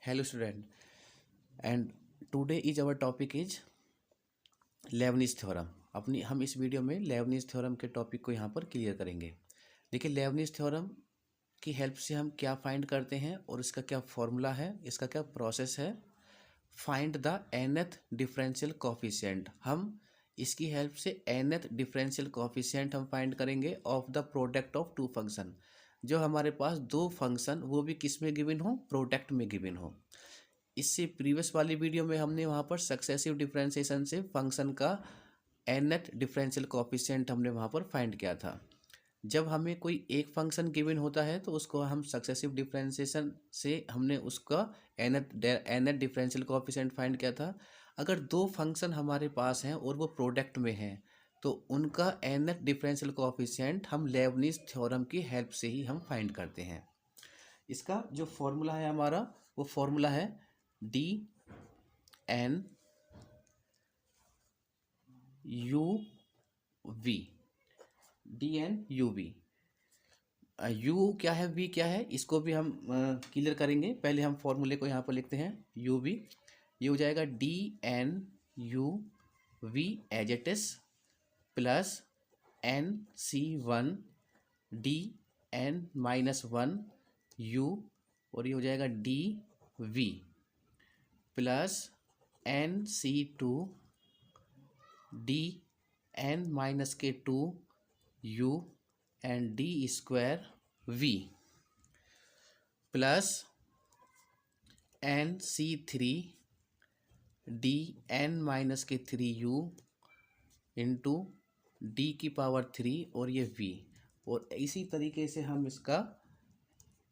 Hello student, and today is our topic is Leibniz theorem. अपनी हम इस video में लेबनीज़ थ्योरम के टॉपिक को यहाँ पर क्लियर करेंगे। देखिए लेबनीज़ थ्योरम की हेल्प से हम क्या फाइंड करते हैं और इसका क्या फॉर्मूला है, इसका क्या प्रोसेस है। Find the nth differential coefficient, हम इसकी हेल्प से nth डिफरेंशियल कोफिशिएंट हम फाइंड करेंगे of the product of two function. जो हमारे पास दो फंक्शन वो भी किस में गिवन हो, प्रोडक्ट में गिवन हो। इससे प्रीवियस वाली वीडियो में हमने वहाँ पर सक्सेसिव डिफरेंशिएशन से फंक्शन का nth डिफरेंशियल कोफिशिएंट हमने वहाँ पर फाइंड किया था। जब हमें कोई एक फंक्शन गिवन होता है तो उसको हम सक्सेसिव डिफरेंशिएशन से हमने उसका nth डिफरेंशियल कोफिशिएंट फाइंड किया था। अगर दो फंक्शन हमारे पास हैं और वो प्रोडक्ट में हैं तो उनका nth डिफरेंशियल कोफिशिएंट हम लेबनीज़ थ्योरम की हेल्प से ही हम फाइंड करते हैं। इसका जो फॉर्मूला है हमारा, वो फॉर्मूला है d n u v. D n u v, u क्या है, वी क्या है, इसको भी हम क्लियर करेंगे। पहले हम फॉर्मूले को यहाँ पर लिखते हैं यू वी। ये हो जाएगा d n u v as it is plus n c one d n minus one u, और ये हो जाएगा d v plus n c two d n minus के two u and d square v plus n c three d n minus के three u into d की power three और ये v. और इसी तरीके से हम इसका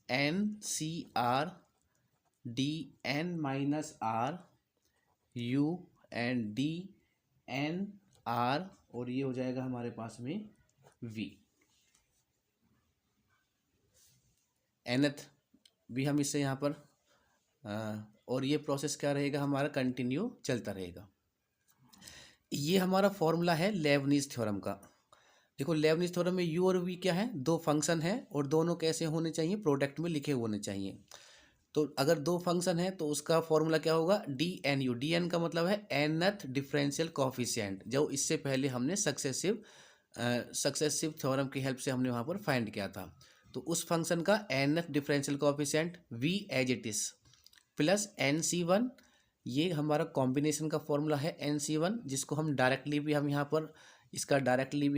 n c r d n minus are u and d n r, और ये हो जाएगा हमारे पास में वी। nth भी हम इससे यहाँ पर और ये प्रोसेस क्या रहेगा हमारा, कंटिन्यू चलता रहेगा। ये हमारा फॉर्मूला है लेबनीज़ थ्योरम का। देखो लेबनीज़ थ्योरम में u और v क्या है, दो फंक्शन है और दोनों कैसे होने चाहिए, प्रोडक्ट में लिखे होने चाहिए। तो अगर दो फंक्शन है तो उसका फॉर्मूला क्या होगा, d n u. D n का मतलब है nth डिफरेंशियल कोफिशिएंट, जो इससे पहले हमने सक्सेसिव थ्योरम की हेल्प से हमने वहाँ पर फाइंड किया था। तो उस फंक्शन का nth differential coefficient v as it is plus n c one, ये हमारा कॉम्बिनेशन का फॉर्मूला है एन सी वन, जिसको हम डायरेक्टली भी हम यहाँ पर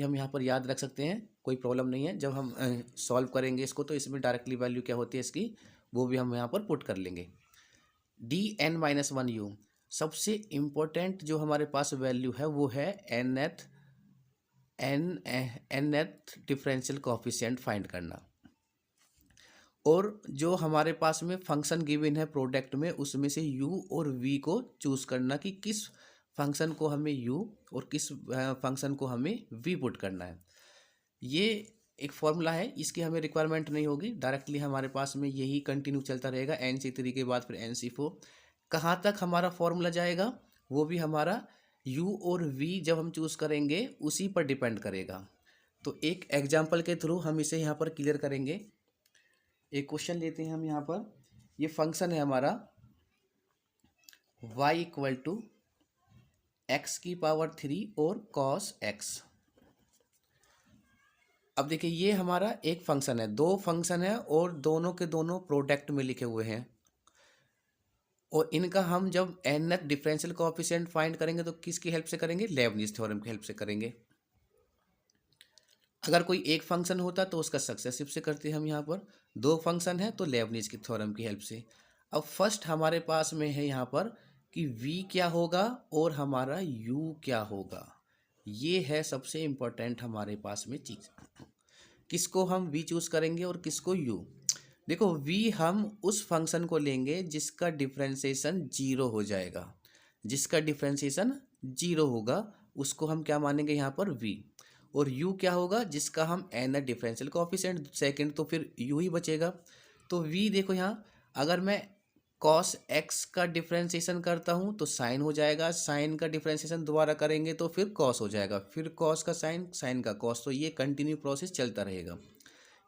यहाँ पर याद रख सकते हैं, कोई प्रॉब्लम नहीं है। जब हम सॉल्व करेंगे इसको तो इसमें डायरेक्टली वैल्यू क्या होती है इसकी, वो भी हम यहाँ पर पुट कर लेंगे। D n minus one u, सबसे इम्पोर्टेंट जो हमारे पास वैल्यू है वो है nth डिफरेंशियल कोफिशिएंट फाइंड करना। और जो हमारे पास में फंक्शन गिवन है प्रोडक्ट में, उसमें से u और v को चूज़ करना कि किस फंक्शन को हमें u और किस फंक्शन को हमें v पुट करना है। ये एक फॉर्मूला है, इसकी हमें रिक्वायरमेंट नहीं होगी, डायरेक्टली हमारे पास में यही कंटिन्यू चलता रहेगा। एन सी थ्री के बाद फिर एन सी फोर, कहाँ तक हमारा फॉर्मूला जाएगा वो भी हमारा u और v जब हम चूज़ करेंगे उसी पर डिपेंड करेगा। तो एक एग्जाम्पल के थ्रू हम इसे यहाँ पर क्लियर करेंगे। एक क्वेश्चन लेते हैं हम यहाँ पर। ये फंक्शन है हमारा y इक्वल टू एक्स की पावर थ्री और कॉस एक्स। अब देखिए ये हमारा एक फंक्शन है, दो फंक्शन है और दोनों के दोनों प्रोडक्ट में लिखे हुए हैं। और इनका हम जब nth डिफरेंशियल कोएफिशिएंट फाइंड करेंगे तो किसकी हेल्प से करेंगे, लेबनीज़ थ्योरम की हेल्प से करेंगे। अगर कोई एक फंक्शन होता तो उसका सक्सेसिव से करते हैं हम यहाँ पर, दो फंक्शन है तो लेबनीज़ की थ्योरम की हेल्प से। अब फर्स्ट हमारे पास में है यहाँ पर कि v क्या होगा और हमारा u क्या होगा। ये है सबसे इम्पोर्टेंट हमारे पास में चीज़, किसको हम v चूज़ करेंगे और किसको u। देखो v हम उस फंक्शन को लेंगे जिसका डिफरेंशिएशन जीरो हो जाएगा, जिसका डिफरेंशिएशन जीरो होगा उसको हम क्या मानेंगे यहाँ पर v। और u क्या होगा, जिसका हम nth डिफरेंशियल कोएफिशिएंट सेकंड, तो फिर u ही बचेगा। तो v देखो यहाँ, अगर मैं cos x का डिफरेंशिएशन करता हूँ तो साइन हो जाएगा, साइन का डिफरेंशिएशन दोबारा करेंगे तो फिर cos हो जाएगा, फिर cos का साइन, साइन का cos, तो ये कंटिन्यू प्रोसेस चलता रहेगा।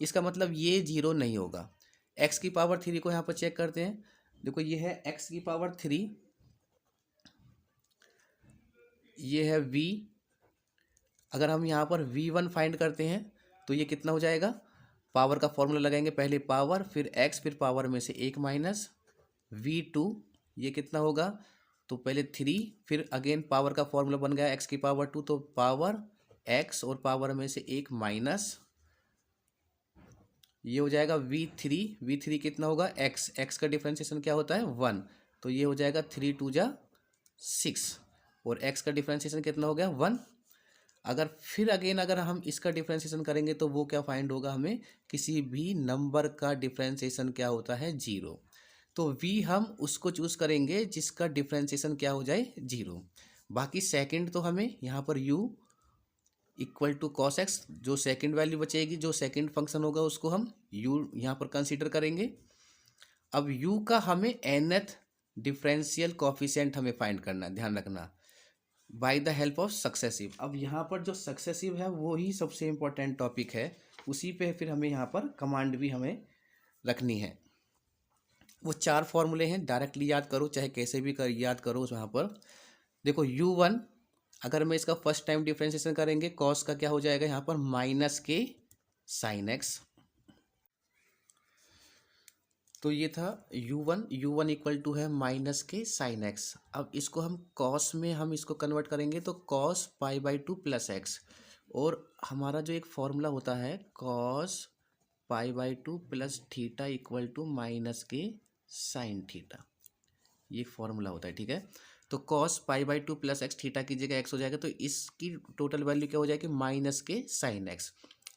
इसका मतलब ये जीरो नहीं होगा। x की पावर थ्री को यहाँ पर चेक करते हैं, देखो ये है x की पावर 3, ये है v। अगर हम यहाँ पर v1 फाइंड करते हैं तो ये कितना हो जाएगा, पावर का फॉर्मूला लगाएंगे, पहले पावर फिर x फिर पावर में से एक माइनस v2, ये कितना होगा, तो पहले 3 फिर अगेन पावर का फॉर्मूला बन गया x की पावर 2, तो पावर x और पावर में से एक माइनस, ये हो जाएगा v3 कितना होगा x का डिफ्रेंसिएशन क्या होता है 1, तो ये हो जाएगा 3 2 जा 6 और x का डिफ्रेंसिएशन कितना हो गया 1। अगर फिर अगेन अगर हम इसका डिफ्रेंसिएशन करेंगे तो वो क्या फाइंड होगा, हमें किसी भी नंबर का डिफ्रेंसिएशन क्या होता है 0, तो v हम उसको चूज करेंगे जिसका डिफ्रेंसिएशन क्या हो जाए 0। बाकी सेकंड तो हमें यहाँ पर u equal to cos x, जो सेकंड वैल्यू बचेगी, जो सेकंड फंक्शन होगा उसको हम u यहाँ पर कंसीडर करेंगे। अब u का हमें nth डिफरेंशियल कोफिशिएंट हमें फाइंड करना है, ध्यान रखना, bye the help of successive. अब यहाँ पर जो सक्सेसिव है वो ही सबसे इम्पोर्टेंट टॉपिक है, उसी पे फिर हमें यहाँ पर कमांड भी हमें रखनी है। वो 4 फॉर्मूले हैं, डायरेक्टली याद करो चाहे कैसे भी याद करो। यहाँ पर देखो u1, अगर मैं इसका फर्स्ट टाइम डिफरेंशिएशन करेंगे कॉस का क्या हो जाएगा यहाँ पर माइनस के साइन एक्स, तो ये था u1 इक्वल टू है माइनस के साइन एक्स। अब इसको हम कॉस में हम इसको कन्वर्ट करेंगे तो cos pi by 2 plus x, और हमारा जो एक फॉर्मूला होता है cos pi by 2 plus theta equal to minus के साइन थीटा, ये फॉर्मूला होता है, ठीक है। तो cos pi by 2 plus x, theta की जगह एक्स हो जाएगा, तो इसकी टोटल वैल्यू क्या हो जाएगी माइनस के साइन एक्स।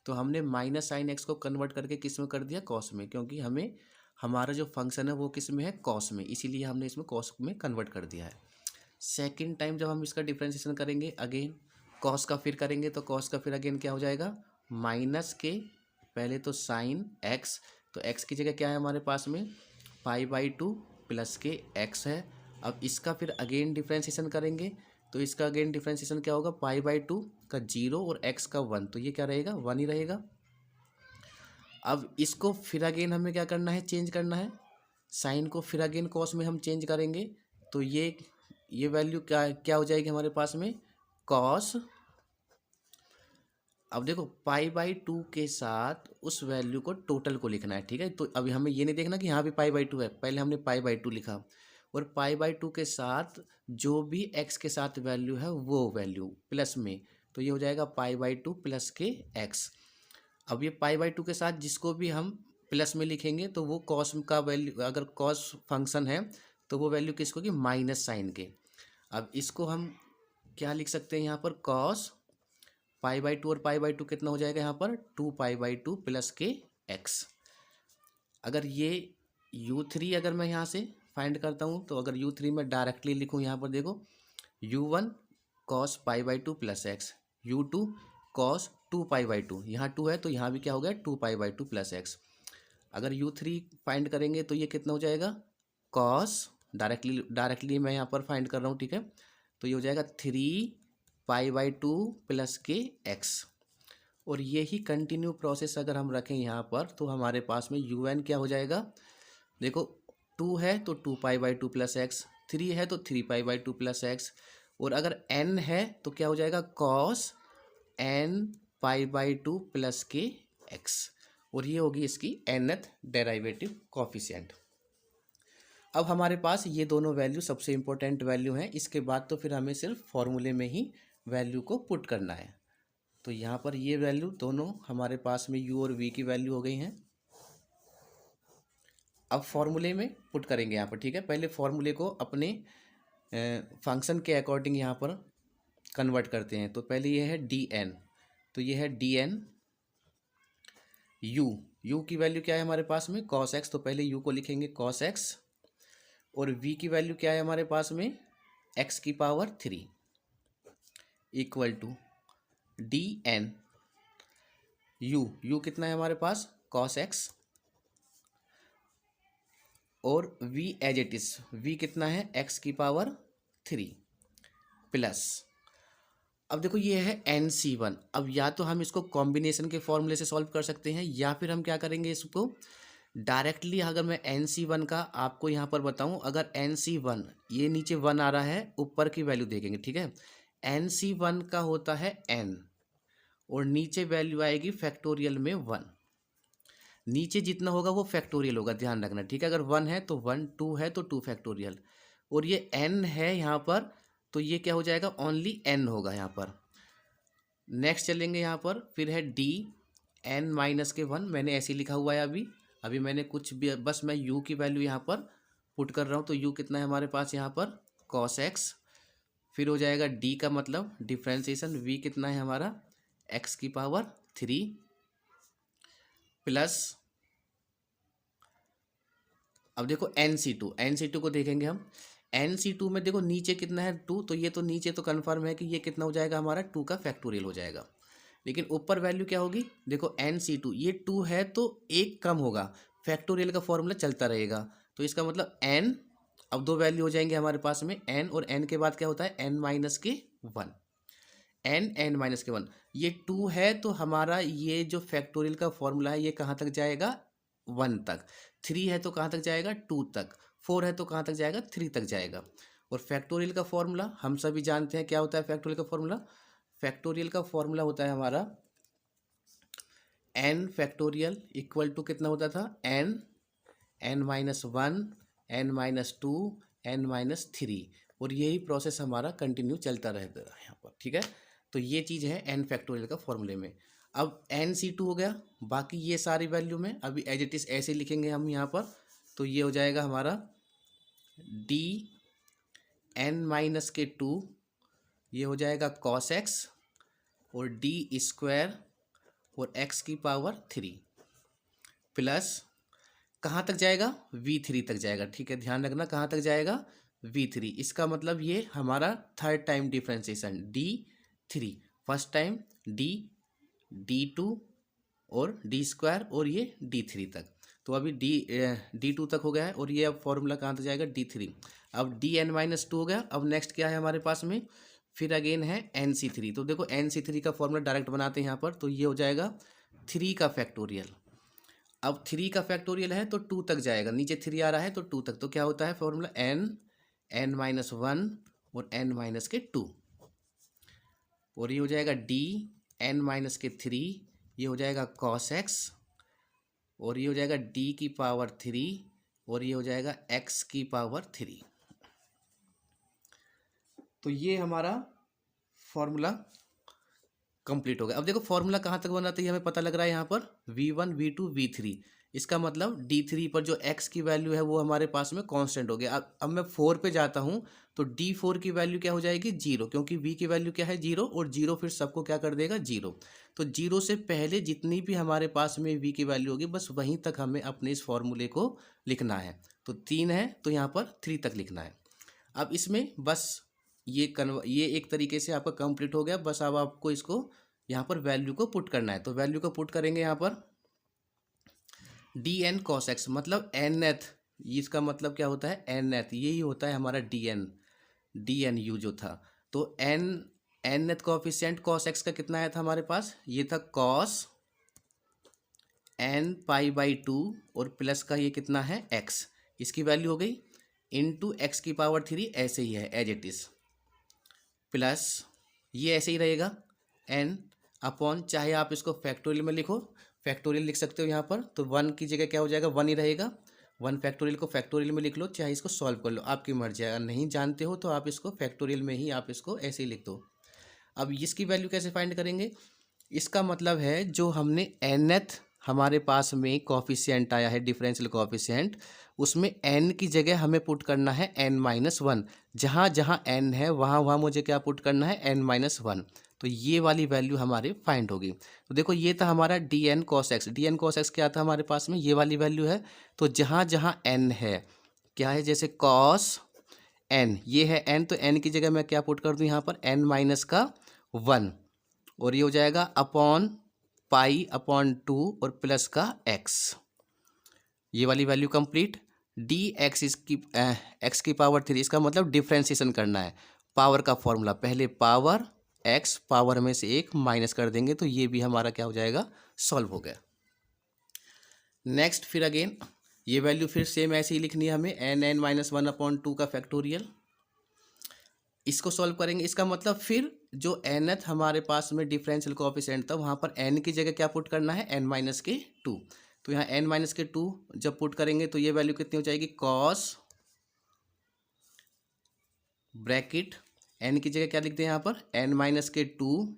तो हमने माइनस साइन एक्स को कन्वर्ट करके किस में कर दिया, कॉस में, क्योंकि हमें हमारा जो फंक्शन है वो किस में है, कॉस में, इसीलिए हमने इसमें कॉस में कन्वर्ट कर दिया है। सेकेंड टाइम जब हम इसका डिफ्रेंशिएशन करेंगे अगेन कॉस का फिर करेंगे, तो कॉस का फिर अगेन क्या हो जाएगा माइनस के, पहले तो साइन एक्स, तो एक्स की जगह क्या है हमारे पास में पाई बाई 2 प्लस के एक्स है। अब इसका फिर अगेन डिफ्रेंशिएशन करेंगे तो इसका अगेन डिफ्रेंशिएशन क्या होगा, पाई बाई 2 का 0 और एक्स का 1, तो ये क्या रहेगा 1 ही रहेगा। अब इसको फिर अगेन हमें क्या करना है, चेंज करना है, साइन को फिर अगेन कॉस में हम चेंज करेंगे, तो ये वैल्यू क्या क्या हो जाएगी हमारे पास में कॉस। अब देखो पाई बाई 2 के साथ उस वैल्यू को टोटल को लिखना है, ठीक है। तो अभी हमें ये नहीं देखना कि यहाँ भी पाई बाई 2 है, पहले हमने पाई बाई 2 लिखा, और पाई बाई 2 के साथ जो भी एक्स के साथ वैल्यू है वो वैल्यू प्लस में, तो ये हो जाएगा पाई बाई 2 प्लस के एक्स। अब ये पाई बाई 2 के साथ जिसको भी हम प्लस में लिखेंगे तो वो कॉस का वैल्यू, अगर कॉस फंक्शन है तो वो वैल्यू किसको की माइनस साइन के। अब इसको हम क्या लिख सकते हैं यहाँ पर कॉस पाई बाई 2 और पाई बाई 2 कितना हो जाएगा यहाँ पर 2 पाई बाई 2 प्लस के एक्स। अगर ये u3 अगर मैं यहाँ से फाइंड करता हूँ तो अगर u3 में डायरेक्टली लिखूँ यहाँ पर देखो u1 cos pi by 2 plus x, u2 cos 2 pi by 2, यहाँ 2 है तो यहाँ भी क्या हो गया 2 पाई बाई 2 प्लस एक्स। अगर u3 फाइंड करेंगे तो ये कितना हो जाएगा कॉस, डायरेक्टली मैं यहाँ पर फाइंड कर रहा हूँ, ठीक है, तो ये हो जाएगा 3 पाई बाई 2 प्लस के एक्स। और यही कंटिन्यू प्रोसेस अगर हम रखें यहाँ पर तो हमारे पास में un क्या हो जाएगा, देखो 2 है तो 2 पाई बाई 2 प्लस एक्स, 3 है तो 3 पाई बाई 2 प्लस एक्स, और अगर n है तो क्या हो जाएगा cos n pi by 2 plus के एक्स, और ये होगी इसकी nth डेरिवेटिव कोफिशिएंट। अब हमारे पास ये दोनों वैल्यू सबसे इंपॉर्टेंट वैल्यू हैं, इसके बाद तो फिर हमें सिर्फ फॉर्मूले में ही वैल्यू को पुट करना है। तो यहाँ पर ये वैल्यू दोनों हमारे पास में u और v की वैल्यू हो गई हैं। अब फॉर्मूले में पुट करेंगे यहाँ पर, ठीक है। पहले फॉर्मूले को अपने फंक्शन के अकॉर्डिंग यहाँ पर कन्वर्ट करते हैं। तो पहले ये है dn, तो ये है dn u की वैल्यू क्या है हमारे पास में cos x, तो पहले u को लिखेंगे cos x, और v की वैल्यू क्या है हमारे पास में x की power 3 equal to dn u कितना है हमारे पास cos x, और v as it is, v कितना है x की पावर 3 प्लस, अब देखो ये है NC1। अब या तो हम इसको कॉम्बिनेशन के फॉर्मूले से सॉल्व कर सकते हैं या फिर हम क्या करेंगे, इसको डायरेक्टली अगर मैं NC1 का आपको यहाँ पर बताऊँ, अगर NC1 ये नीचे 1 आ रहा है, ऊपर की वैल्यू देखेंगे, ठीक है। NC1 का होता है n और नीचे वैल्यू आएगी फैक्टोरियल में 1। नीचे जितना होगा वो फैक्टोरियल होगा, ध्यान रखना, ठीक है। अगर 1 है तो 1, 2 है तो 2 फैक्टोरियल, और ये n है यहाँ पर, तो ये क्या हो जाएगा, ओनली n होगा यहाँ पर। नेक्स्ट चलेंगे यहाँ पर, फिर है d n माइनस के 1, मैंने ऐसे ही लिखा हुआ है अभी अभी मैंने कुछ भी, बस मैं u की वैल्यू यहाँ पर पुट कर रहा हूँ। तो u कितना है हमारे पास यहाँ पर, cos x। फिर हो जाएगा d का मतलब डिफ्रेंसिएशन, v कितना है हमारा, x की पावर 3 प्लस, अब देखो NC2 को देखेंगे हम। NC2 में देखो नीचे कितना है 2, तो ये तो नीचे तो कन्फर्म है कि ये कितना हो जाएगा हमारा, 2 का फैक्टोरियल हो जाएगा। लेकिन ऊपर वैल्यू क्या होगी, देखो NC2 ये 2 है तो एक कम होगा, फैक्टोरियल का फॉर्मूला चलता रहेगा। तो इसका मतलब n, अब दो वैल्यू हो जाएंगे हमारे पास में n, और n के बाद क्या होता है n माइनस के 1, n माइनस के 1। ये 2 है तो हमारा ये जो फैक्टोरियल का फॉर्मूला है ये कहाँ तक जाएगा, 1 तक। 3 है तो कहाँ तक जाएगा, 2 तक। 4 है तो कहाँ तक जाएगा, 3 तक जाएगा। और फैक्टोरियल का फॉर्मूला हम सभी जानते हैं क्या होता है। फैक्टोरियल का फॉर्मूला, फैक्टोरियल का फॉर्मूला होता है हमारा n फैक्टोरियल इक्वल टू कितना होता था, n minus 1, n minus 2, n minus 3, और यही प्रोसेस हमारा कंटिन्यू चलता रहता है यहाँ पर, ठीक है। तो ये चीज़ है n फैक्टोरियल का फॉर्मूले में। अब NC2 हो गया, बाकी ये सारी वैल्यू में अभी एज इट इज़ ऐसे लिखेंगे हम यहाँ पर। तो ये हो जाएगा हमारा d n माइनस के 2, ये हो जाएगा cos x, और d स्क्वायर और x की पावर 3 प्लस, कहाँ तक जाएगा, V3 तक जाएगा, ठीक है। ध्यान रखना कहाँ तक जाएगा, V3। इसका मतलब ये हमारा third time differentiation D3, first time D2 और D स्क्वायर और ये D3 तक। तो अभी D2 तक हो गया है, और ये अब फॉर्मूला कहाँ तक जाएगा, D3। अब DN-2 हो गया। अब नेक्स्ट क्या है हमारे पास में, फिर अगेन है NC3। तो देखो NC3 का फॉर्मूला डायरेक्ट बनाते हैं यहाँ पर। तो ये हो जाएगा 3 का फैक्टोरियल। अब 3 का फैक्टोरियल है तो 2 तक जाएगा, नीचे 3 आ रहा है तो 2 तक। तो क्या होता है फॉर्मूला, n माइनस 1 और n माइनस के 2, और ये हो जाएगा d n माइनस के 3, ये हो जाएगा cos x, और ये हो जाएगा d की पावर 3, और ये हो जाएगा x की पावर 3। तो ये हमारा फॉर्मूला कंप्लीट हो गया। अब देखो फॉर्मूला कहाँ तक बनाते हैं हमें पता लग रहा है यहाँ पर, V1 V2 V3। इसका मतलब D3 पर जो x की वैल्यू है वो हमारे पास में कांस्टेंट हो गया। अब मैं 4 पे जाता हूँ तो D4 की वैल्यू क्या हो जाएगी, 0, क्योंकि V की वैल्यू क्या है, 0, और 0 फिर सबको क्या कर देगा, 0। तो 0 से पहले जितनी भी हमारे पास में V की वैल्यू होगी बस वहीं तक हमें अपने इस फॉर्मूले को लिखना है। तो 3 है तो यहाँ पर 3 तक लिखना है। अब इसमें बस ये एक तरीके से आपका कंप्लीट हो गया। बस अब आपको इसको यहाँ पर वैल्यू को पुट करना है। तो वैल्यू को पुट करेंगे यहाँ पर, dn cos x मतलब nth, इसका मतलब क्या होता है, nth, यही होता है हमारा dn u जो था। तो nth कोफिशिएंट cos x का कितना आया था हमारे पास, ये था cos n पाई बाई 2, और प्लस का ये कितना है x, इसकी वैल्यू हो गई इंटू x की पावर 3, ऐसे ही है एज इट इज़, प्लस ये ऐसे ही रहेगा n अपॉन, चाहे आप इसको फैक्टोरियल में लिखो, फैक्टोरियल लिख सकते हो यहाँ पर। तो 1 की जगह क्या हो जाएगा, 1 ही रहेगा। 1 फैक्टोरियल को फैक्टोरियल में लिख लो, चाहे इसको सॉल्व कर लो, आपकी मर्जी है। अगर नहीं जानते हो तो आप इसको फैक्टोरियल में ही आप इसको ऐसे ही लिख दो। अब इसकी वैल्यू कैसे फाइंड करेंगे, इसका मतलब है जो हमने nth हमारे पास में कॉफिशिएंट आया है, डिफरेंशियल कॉफिशिएंट, उसमें n की जगह हमें पुट करना है n-1। जहाँ जहाँ n है वहाँ वहाँ मुझे क्या पुट करना है, n-1। तो ये वाली वैल्यू हमारी फाइंड होगी। तो देखो ये था हमारा dn cos x। dn cos x क्या था हमारे पास में, ये वाली वैल्यू है। तो जहाँ जहाँ n है, क्या है, जैसे cos n, ये है n, तो n की जगह मैं क्या पुट कर दूँ यहाँ पर, n-1, और ये हो जाएगा अपॉन पाई अपॉन 2 और प्लस का x, ये वाली वैल्यू कंप्लीट। dx इसकी x की पावर 3, इसका मतलब डिफ्रेंशिएशन करना है। पावर का फॉर्मूला, पहले पावर x, पावर में से एक माइनस कर देंगे, तो ये भी हमारा क्या हो जाएगा, सॉल्व हो गया। नेक्स्ट फिर अगेन ये वैल्यू फिर सेम ऐसे ही लिखनी है हमें, n n minus one upon two का फैक्टोरियल। इसको सॉल्व करेंगे, इसका मतलब फिर जो एनथ हमारे पास में डिफरेंशियल कोएफिशिएंट था वहाँ पर एन की जगह क्या पुट करना है, एन माइनस के टू। तो यहाँ एन माइनस के टू जब पुट करेंगे तो ये वैल्यू कितनी हो जाएगी, कॉस ब्रैकेट एन की जगह क्या लिखते हैं यहाँ पर, एन माइनस के टू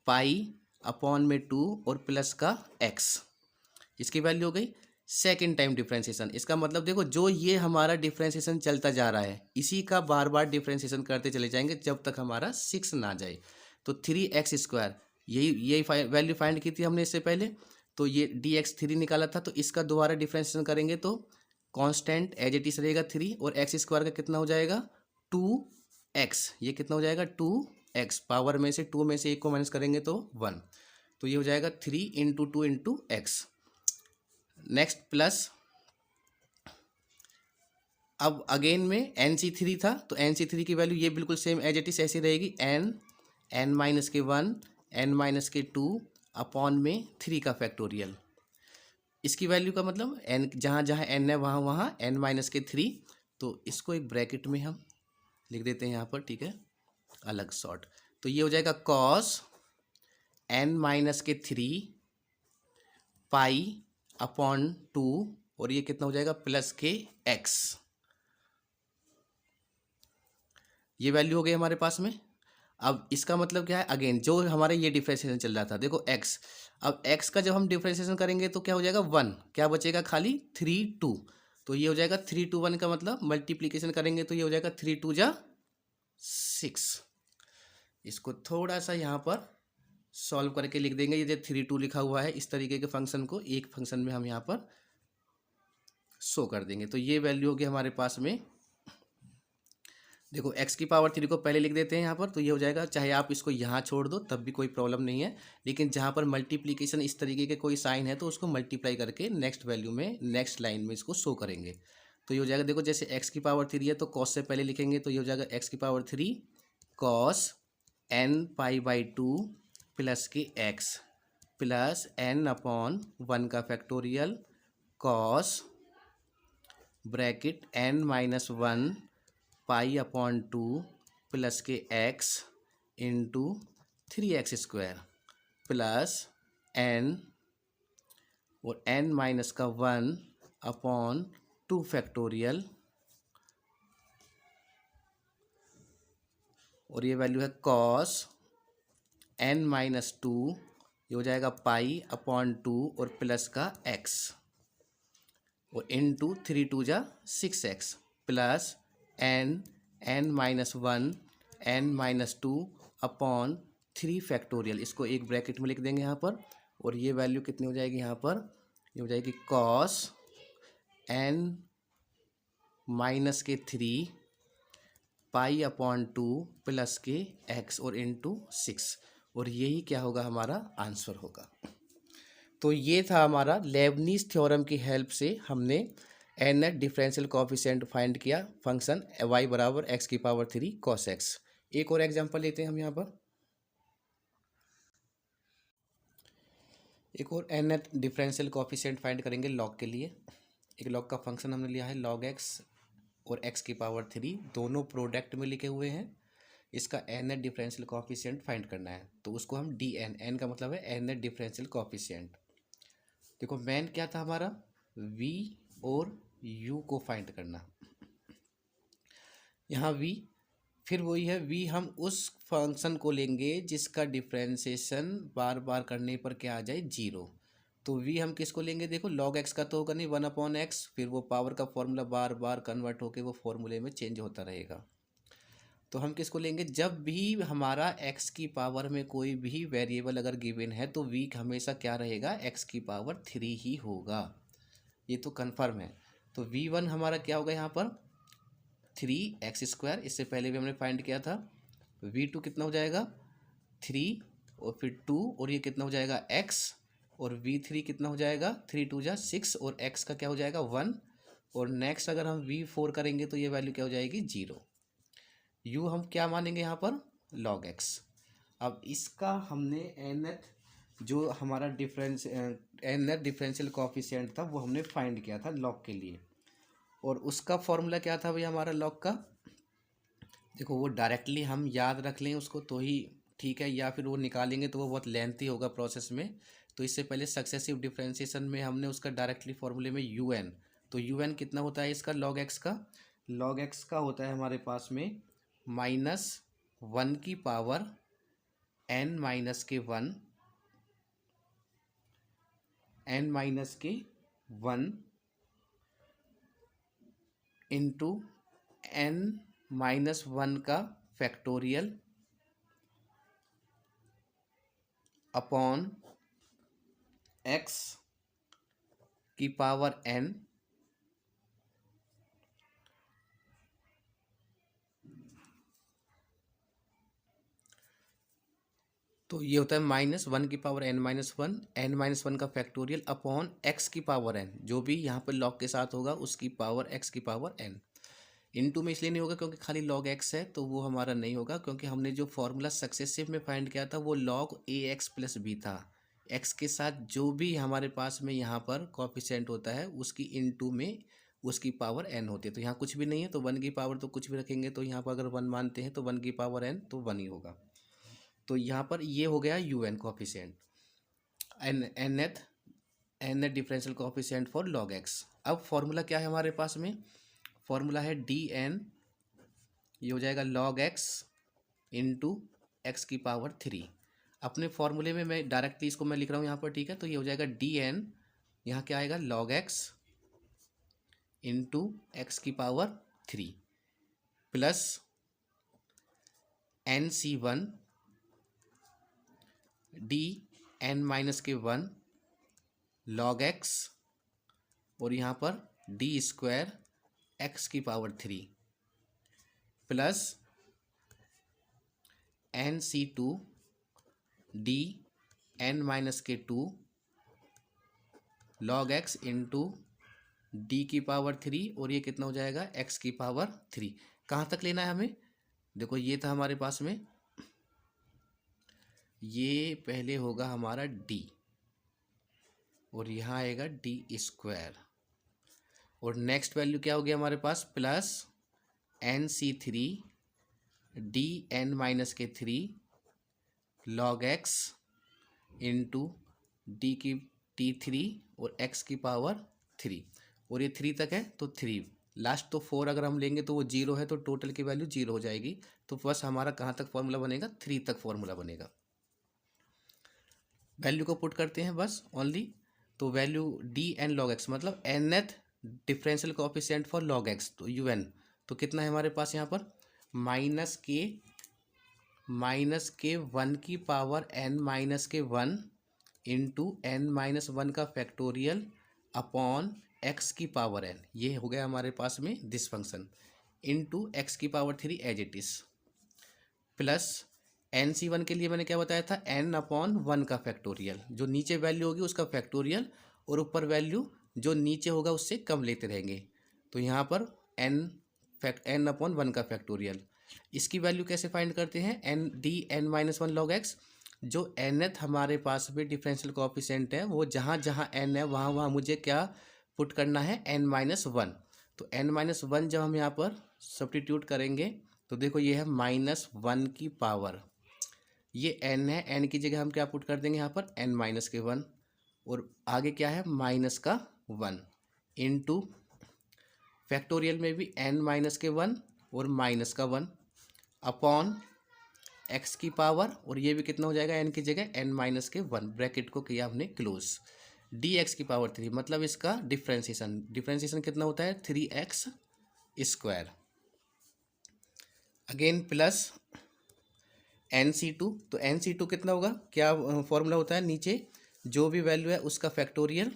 पाई अपॉन में टू और प्लस का एक्स। इसकी वैल्यू हो गई सेकेंड टाइम डिफ्रेंसिएशन। इसका मतलब देखो जो ये हमारा डिफ्रेंसिएशन चलता जा रहा है इसी का बार बार डिफ्रेंसिएशन करते चले जाएंगे जब तक हमारा 6 ना जाए। तो 3x², यही वैल्यू फाइंड की थी हमने इससे पहले, तो ये dx3 निकाला था, तो इसका दोबारा डिफ्रेंसिएशन करेंगे तो कांस्टेंट एज इट इज रहेगा 3 और x² का कितना हो जाएगा 2x। ये कितना हो जाएगा 2x, पावर में से 2 में से 1 को माइनस करेंगे तो 1, तो ये हो जाएगा 3 into 2 into x. Next plus, अब अगेन में NC3 था तो NC3 की वैल्यू ये बिल्कुल सेम एज इट इज ऐसी रहेगी, n माइनस के 1 n माइनस के 2 अपॉन में 3 का फैक्टोरियल। इसकी वैल्यू का मतलब n जहाँ जहाँ n है वहाँ वहाँ n माइनस के 3, तो इसको एक ब्रैकेट में हम लिख देते हैं यहाँ पर, ठीक है, अलग शॉर्ट। तो ये हो जाएगा कॉस n माइनस के 3 पाई अपॉन 2 और ये कितना हो जाएगा प्लस के x। ये वैल्यू हो गई हमारे पास में। अब इसका मतलब क्या है, अगेन जो हमारे ये डिफरेंशिएशन चल रहा था देखो x, अब x का जब हम डिफरेंशिएशन करेंगे तो क्या हो जाएगा 1, क्या बचेगा खाली 3 2, तो ये हो जाएगा 3 2 1 का मतलब मल्टीप्लीकेशन करेंगे तो ये हो जाएगा 3 2 जा 6। इसको थोड़ा सा यहाँ पर सॉल्व करके लिख देंगे, ये जो 3 2 लिखा हुआ है इस तरीके के फंक्शन को एक फंक्शन में हम यहाँ पर शो कर देंगे। तो ये वैल्यू होगी हमारे पास में, देखो x की पावर 3 को पहले लिख देते हैं यहाँ पर, तो ये हो जाएगा, चाहे आप इसको यहाँ छोड़ दो तब भी कोई प्रॉब्लम नहीं है, लेकिन जहाँ पर मल्टीप्लिकेशन इस तरीके के कोई साइन है तो उसको मल्टीप्लाई करके नेक्स्ट वैल्यू में नेक्स्ट लाइन में इसको शो करेंगे। तो ये हो जाएगा, देखो जैसे x की पावर 3 है तो कॉस से पहले लिखेंगे तो ये हो जाएगा x की power 3 cos n pi by 2 plus के x प्लस n अपॉन 1 का factorial cos bracket n minus 1 pi upon 2 plus के x into 3x² plus n और n माइनस का 1 अपॉन 2 फैक्टोरियल, और ये वैल्यू है कॉस n माइनस 2, ये हो जाएगा पाई अपॉन 2 और प्लस का x और इंटू 3 2 जा 6x plus n minus 1 n minus 2 upon 3 factorial. इसको एक ब्रैकेट में लिख देंगे यहाँ पर, और ये वैल्यू कितनी हो जाएगी यहाँ पर, ये हो जाएगी कॉस n माइनस के 3 पाई अपॉन 2 प्लस के x और इंटू 6, और यही क्या होगा हमारा आंसर होगा। तो ये था हमारा लेबनीज थ्योरम की हेल्प से हमने nth डिफरेंशियल कोएफिशिएंट फाइंड किया फंक्शन y बराबर x की पावर 3 cos x। एक और एग्जांपल लेते हैं हम यहाँ पर, एक और nth डिफरेंशियल कोएफिशिएंट फाइंड करेंगे लॉग के लिए। एक लॉग का फंक्शन हमने लिया है log x और x की पावर 3 दोनों प्रोडक्ट में लिखे हुए हैं, इसका nth डिफरेंशियल कोएफिशिएंट फाइंड करना है तो उसको हम dn, n का मतलब है nth डिफरेंशियल कोएफिशिएंट। देखो मेन क्या था हमारा, v और u को फाइंड करना। यहाँ v फिर वही है, v हम उस फंक्शन को लेंगे जिसका डिफरेंशिएशन बार बार करने पर क्या आ जाए 0। तो v हम किसको लेंगे, देखो log x का तो होगा नहीं 1/x, फिर वो पावर का फॉर्मूला बार बार कन्वर्ट होके वो फॉर्मूले में चेंज होता रहेगा। तो हम किसको लेंगे, जब भी हमारा x की पावर में कोई भी वेरिएबल अगर गिवन है तो v हमेशा क्या रहेगा, x की पावर 3 ही होगा, ये तो कन्फर्म है। तो v1 हमारा क्या होगा यहाँ पर 3x², इससे पहले भी हमने फाइंड किया था। v2 कितना हो जाएगा 3 और फिर 2 और ये कितना हो जाएगा x, और v3 कितना हो जाएगा 3 2 जा 6 और x का क्या हो जाएगा 1, और नेक्स्ट अगर हम v4 करेंगे तो ये वैल्यू क्या हो जाएगी 0। u हम क्या मानेंगे यहाँ पर log x। अब इसका हमने nth जो हमारा एन डिफरेंशियल कोफिशिएंट था वो हमने फाइंड किया था लॉग के लिए। और उसका फॉर्मूला क्या था भैया हमारा लॉग का? देखो वो डायरेक्टली हम याद रख लें उसको तो ही ठीक है, या फिर वो निकालेंगे तो वो बहुत लेंथी होगा प्रोसेस में। तो इससे पहले सक्सेसिव डिफरेंशिएशन में हमने उसका डायरेक्टली फॉर्मूले में यू एन, तो यू एन कितना होता है इसका लॉग एक्स का? लॉग एक्स का होता है हमारे पास में -1 की पावर n माइनस के 1 इंटू n-1 का फैक्टोरियल अपॉन x की पावर n तो ये होता है -1 की पावर n-1 का फैक्टोरियल अपॉन x की पावर n, जो भी यहाँ पर लॉग के साथ होगा उसकी पावर x की पावर n। इनटू में इसलिए नहीं होगा क्योंकि खाली लॉग x है तो वो हमारा नहीं होगा, क्योंकि हमने जो फॉर्मूला सक्सेसिव में फाइंड किया था वो log ax प्लस b था। x के साथ जो भी हमारे पास में यहाँ पर कोफिशिएंट होता है उसकी इनटू में उसकी पावर n होती है। तो यहाँ कुछ भी नहीं है तो 1 की पावर तो कुछ भी रखेंगे, तो यहाँ पर अगर 1 मानते हैं तो 1 की पावर n तो 1 ही होगा। तो यहाँ पर ये हो गया u n coefficient, n differential coefficient for log x. अब फॉर्मूला क्या है हमारे पास में? फॉर्मूला है डी एन, ये हो जाएगा लॉग एक्स इंटू एक्स की पावर 3। अपने फॉर्मूले में मैं डायरेक्टली इसको मैं लिख रहा हूँ यहाँ पर, ठीक है। तो ये हो जाएगा डी एन, यहाँ क्या आएगा लॉग एक्स इंटू एक्स की power 3 plus NC1 D n minus के 1 लॉग एक्स और यहाँ पर डी स्क्वायर एक्स की power 3 plus NC2 D n minus के 2 लॉग एक्स इंटू डी की पावर 3 और ये कितना हो जाएगा एक्स की पावर 3। कहाँ तक लेना है हमें? देखो ये था हमारे पास में, ये पहले होगा हमारा डी और यहाँ आएगा डी स्क्वायर और नेक्स्ट वैल्यू क्या हो गया हमारे पास plus NC3 d n minus के 3 लॉग एक्स इंटू डी की T3 और x की पावर 3 और ये 3 तक है तो 3 लास्ट, तो 4 अगर हम लेंगे तो वो 0 है तो टोटल की वैल्यू 0 हो जाएगी। तो बस हमारा कहाँ तक फॉर्मूला बनेगा? 3 तक फॉर्मूला बनेगा। वैल्यू को पुट करते हैं बस ओनली, तो value d n log x मतलब nth differential coefficient for log x, तो यू एन तो कितना है हमारे पास यहाँ पर माइनस के 1 की पावर n माइनस के 1 इंटू n-1 का फैक्टोरियल अपॉन x की पावर n, ये हो गया हमारे पास में दिस फंक्शन इंटू x की power 3 as it is plus NC1 के लिए मैंने क्या बताया था n/1 का फैक्टोरियल, जो नीचे वैल्यू होगी उसका फैक्टोरियल और ऊपर वैल्यू जो नीचे होगा उससे कम लेते रहेंगे। तो यहाँ पर n/1 का फैक्टोरियल, इसकी वैल्यू कैसे फाइंड करते हैं? n-1 लॉग एक्स, जो nth हमारे पास में डिफरेंशियल कोएफिशिएंट है वो जहाँ जहाँ n है वहाँ वहाँ मुझे क्या पुट करना है n-1। तो n-1 जब हम यहाँ पर सब्स्टिट्यूट करेंगे तो देखो ये है -1 की पावर, ये n है, n की जगह हम क्या पुट कर देंगे यहाँ पर n-1 और आगे क्या है -1 इंटू फैक्टोरियल में भी n-1 और -1 अपॉन x की पावर और ये भी कितना हो जाएगा n की जगह n-1, ब्रैकेट को किया हमने क्लोज, dx की पावर 3 मतलब इसका डिफ्रेंसिएशन कितना होता है 3x square again plus NC2, तो NC2 कितना होगा, क्या फॉर्मूला होता है नीचे जो भी वैल्यू है उसका फैक्टोरियल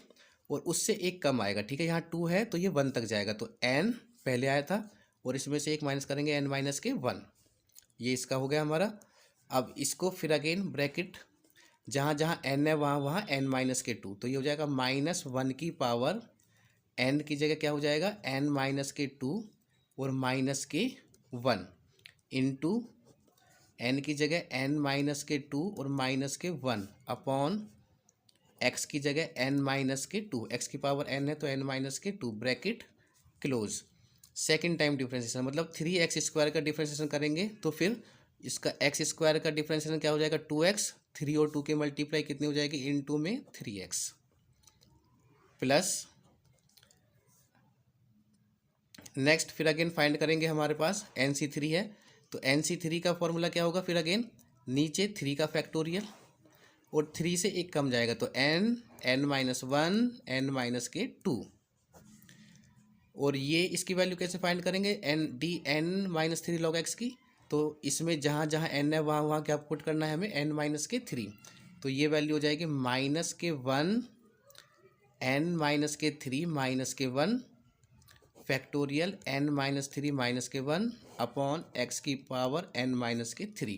और उससे एक कम आएगा, ठीक है। यहाँ 2 है तो ये 1 तक जाएगा, तो n पहले आया था और इसमें से एक माइनस करेंगे n-1, ये इसका हो गया हमारा। अब इसको फिर अगेन ब्रैकेट जहाँ जहाँ n है वहाँ वहाँ n-2, तो ये हो जाएगा -1 की पावर n की जगह क्या हो जाएगा n-2 और -1 इंटू एन की जगह एन माइनस के 2 और माइनस के 1 अपॉन एक्स की जगह एन माइनस के 2, एक्स की पावर एन है तो एन माइनस के 2 bracket close. Second time differentiation मतलब 3x² का डिफ्रेंसिएशन करेंगे तो फिर इसका x² का डिफ्रेंसिएशन क्या हो जाएगा 2x, 3 और 2 की मल्टीप्लाई कितनी हो जाएगी इनटू में 3x प्लस नेक्स्ट फिर अगेन फाइंड करेंगे, हमारे पास NC3 है तो NC3 का फॉर्मूला क्या होगा फिर अगेन नीचे 3 का फैक्टोरियल और 3 से एक कम जाएगा तो n माइनस 1 n माइनस के 2 और ये इसकी वैल्यू कैसे फाइंड करेंगे n माइनस 3 लॉग एक्स की। तो इसमें जहाँ जहाँ n है वहाँ वहाँ क्या पुट करना है हमें n माइनस के 3 तो ये वैल्यू हो जाएगी माइनस के 1 n माइनस के 3 माइनस के 1 फैक्टोरियल n माइनस 3 माइनस के 1 अपॉन x की पावर n माइनस के 3।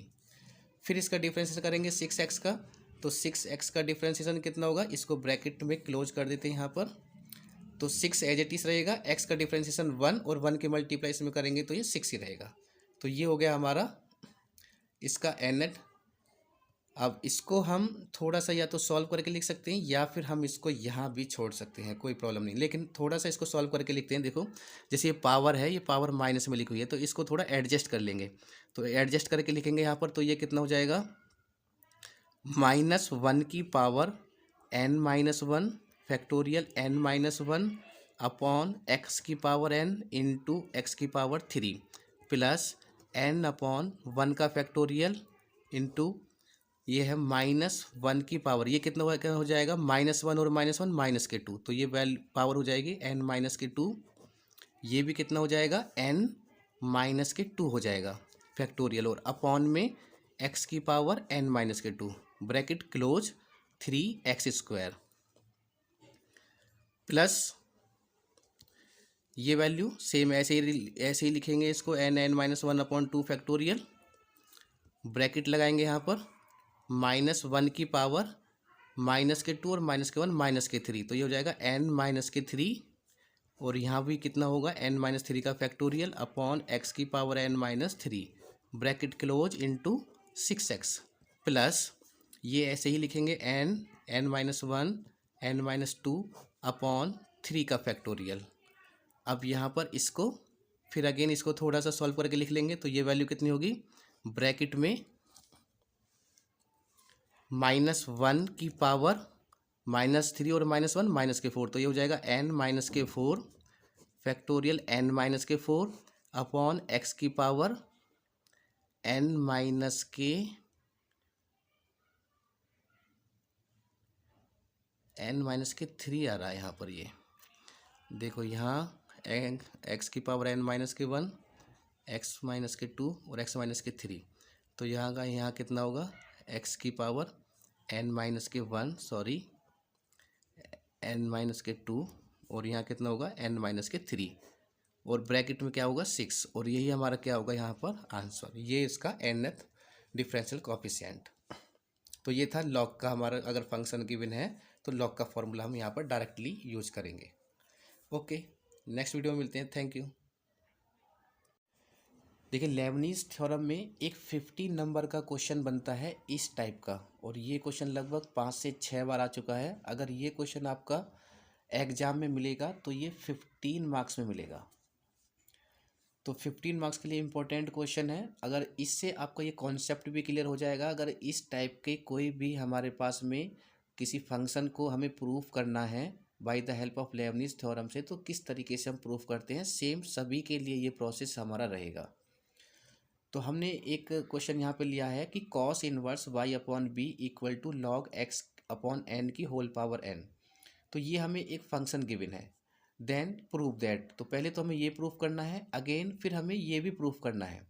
फिर इसका डिफ्रेंशिएशन करेंगे 6x का तो 6x का डिफ्रेंशिएशन कितना होगा, इसको ब्रैकेट में क्लोज कर देते हैं यहाँ पर तो 6 एज इट इज रहेगा, x का डिफ्रेंशिएशन 1 और 1 के मल्टीप्लाई इसमें करेंगे तो ये 6 ही रहेगा। तो ये हो गया हमारा इसका nth। अब इसको हम थोड़ा सा या तो सॉल्व करके लिख सकते हैं या फिर हम इसको यहाँ भी छोड़ सकते हैं, कोई प्रॉब्लम नहीं, लेकिन थोड़ा सा इसको सॉल्व करके लिखते हैं। देखो जैसे ये पावर है, ये पावर माइनस में लिखी हुई है तो इसको थोड़ा एडजस्ट कर लेंगे, तो एडजस्ट करके लिखेंगे यहाँ पर तो ये कितना हो जाएगा -1 की power n minus 1 factorial n minus 1 upon x की पावर n इंटू एक्स की पावर 3 प्लस n अपॉन 1 का फैक्टोरियल इंटू ये है -1 की पावर, ये कितना हो जाएगा -1 और -1 माइनस के 2 तो ये वैल्यू पावर हो जाएगी n माइनस के 2, ये भी कितना हो जाएगा n माइनस के 2 हो जाएगा फैक्टोरियल और अपॉन में x की पावर n माइनस के 2 ब्रैकेट क्लोज 3x² प्लस ये वैल्यू सेम ऐसे ही लिखेंगे इसको n minus 1 upon 2 factorial bracket लगाएंगे यहाँ पर -1 की पावर माइनस के 2 और माइनस के 1 माइनस के 3 तो ये हो जाएगा n माइनस के 3 और यहाँ भी कितना होगा n माइनस 3 का फैक्टोरियल अपॉन x की power n minus 3 bracket close into 6x plus ये ऐसे ही लिखेंगे n minus 1 n minus 2 upon 3 का फैक्टोरियल। अब यहाँ पर इसको फिर अगेन इसको थोड़ा सा सॉल्व करके लिख लेंगे तो ये वैल्यू कितनी होगी ब्रैकेट में -1 की पावर -3 और -1 माइनस के 4 तो ये हो जाएगा n माइनस के 4 फैक्टोरियल n माइनस के 4 अपॉन x की पावर n माइनस के -3 आ रहा है यहाँ पर, ये देखो यहाँ x की पावर n माइनस के 1 x माइनस के 2 और x माइनस के 3 तो यहाँ का यहाँ कितना होगा x की पावर n माइनस के 1 सॉरी n माइनस के 2 और यहाँ कितना होगा n माइनस के 3 और ब्रैकेट में क्या होगा 6 और यही हमारा क्या होगा यहाँ पर आंसर, ये इसका nth डिफरेंशियल कोएफिशिएंट। तो ये था लॉग का हमारा, अगर फंक्शन गिवन है तो लॉग का फॉर्मूला हम यहाँ पर डायरेक्टली यूज करेंगे। ओके नेक्स्ट वीडियो में मिलते हैं, थैंक यू। देखिए लेबनीज थ्योरम में एक 50 नंबर का क्वेश्चन बनता है इस टाइप का और ये क्वेश्चन लगभग 5 से 6 बार आ चुका है। अगर ये क्वेश्चन आपका एग्जाम में मिलेगा तो ये 15 मार्क्स में मिलेगा, तो 15 मार्क्स के लिए इम्पोर्टेंट क्वेश्चन है। अगर इससे आपका ये कॉन्सेप्ट भी क्लियर हो जाएगा, अगर इस टाइप के कोई भी हमारे पास में किसी फंक्शन को हमें प्रूफ करना है by the help of Lebanese theorem से तो किस तरीके से हम प्रूफ करते हैं, सेम सभी के लिए ये प्रोसेस हमारा रहेगा। तो हमने एक क्वेश्चन यहाँ पे लिया है कि cos inverse y upon b equal to log x upon n की होल पावर n। तो ये हमें एक फंक्शन गिवन है, देन प्रूव दैट। तो पहले तो हमें ये प्रूफ करना है, अगेन फिर हमें ये भी प्रूफ करना है।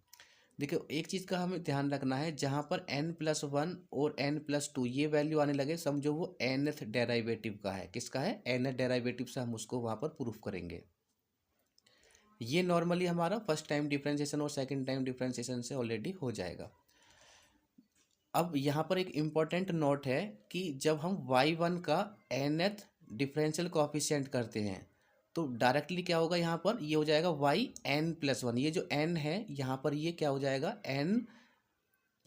देखो एक चीज़ का हमें ध्यान रखना है, जहाँ पर n+1 और n+2 ये वैल्यू आने लगे समझो वो nth डेराइवेटिव का है, किसका है nth डेराइवेटिव से हम उसको वहाँ पर प्रूफ करेंगे। ये नॉर्मली हमारा फर्स्ट टाइम डिफरेंशिएशन और सेकंड टाइम डिफरेंशिएशन से ऑलरेडी हो जाएगा। अब यहाँ पर एक इम्पॉर्टेंट नोट है कि जब हम y1 का nth डिफरेंशियल कोएफिशिएंट करते हैं तो डायरेक्टली क्या होगा, यहाँ पर ये हो जाएगा yn+1, ये जो n है यहाँ पर ये क्या हो जाएगा n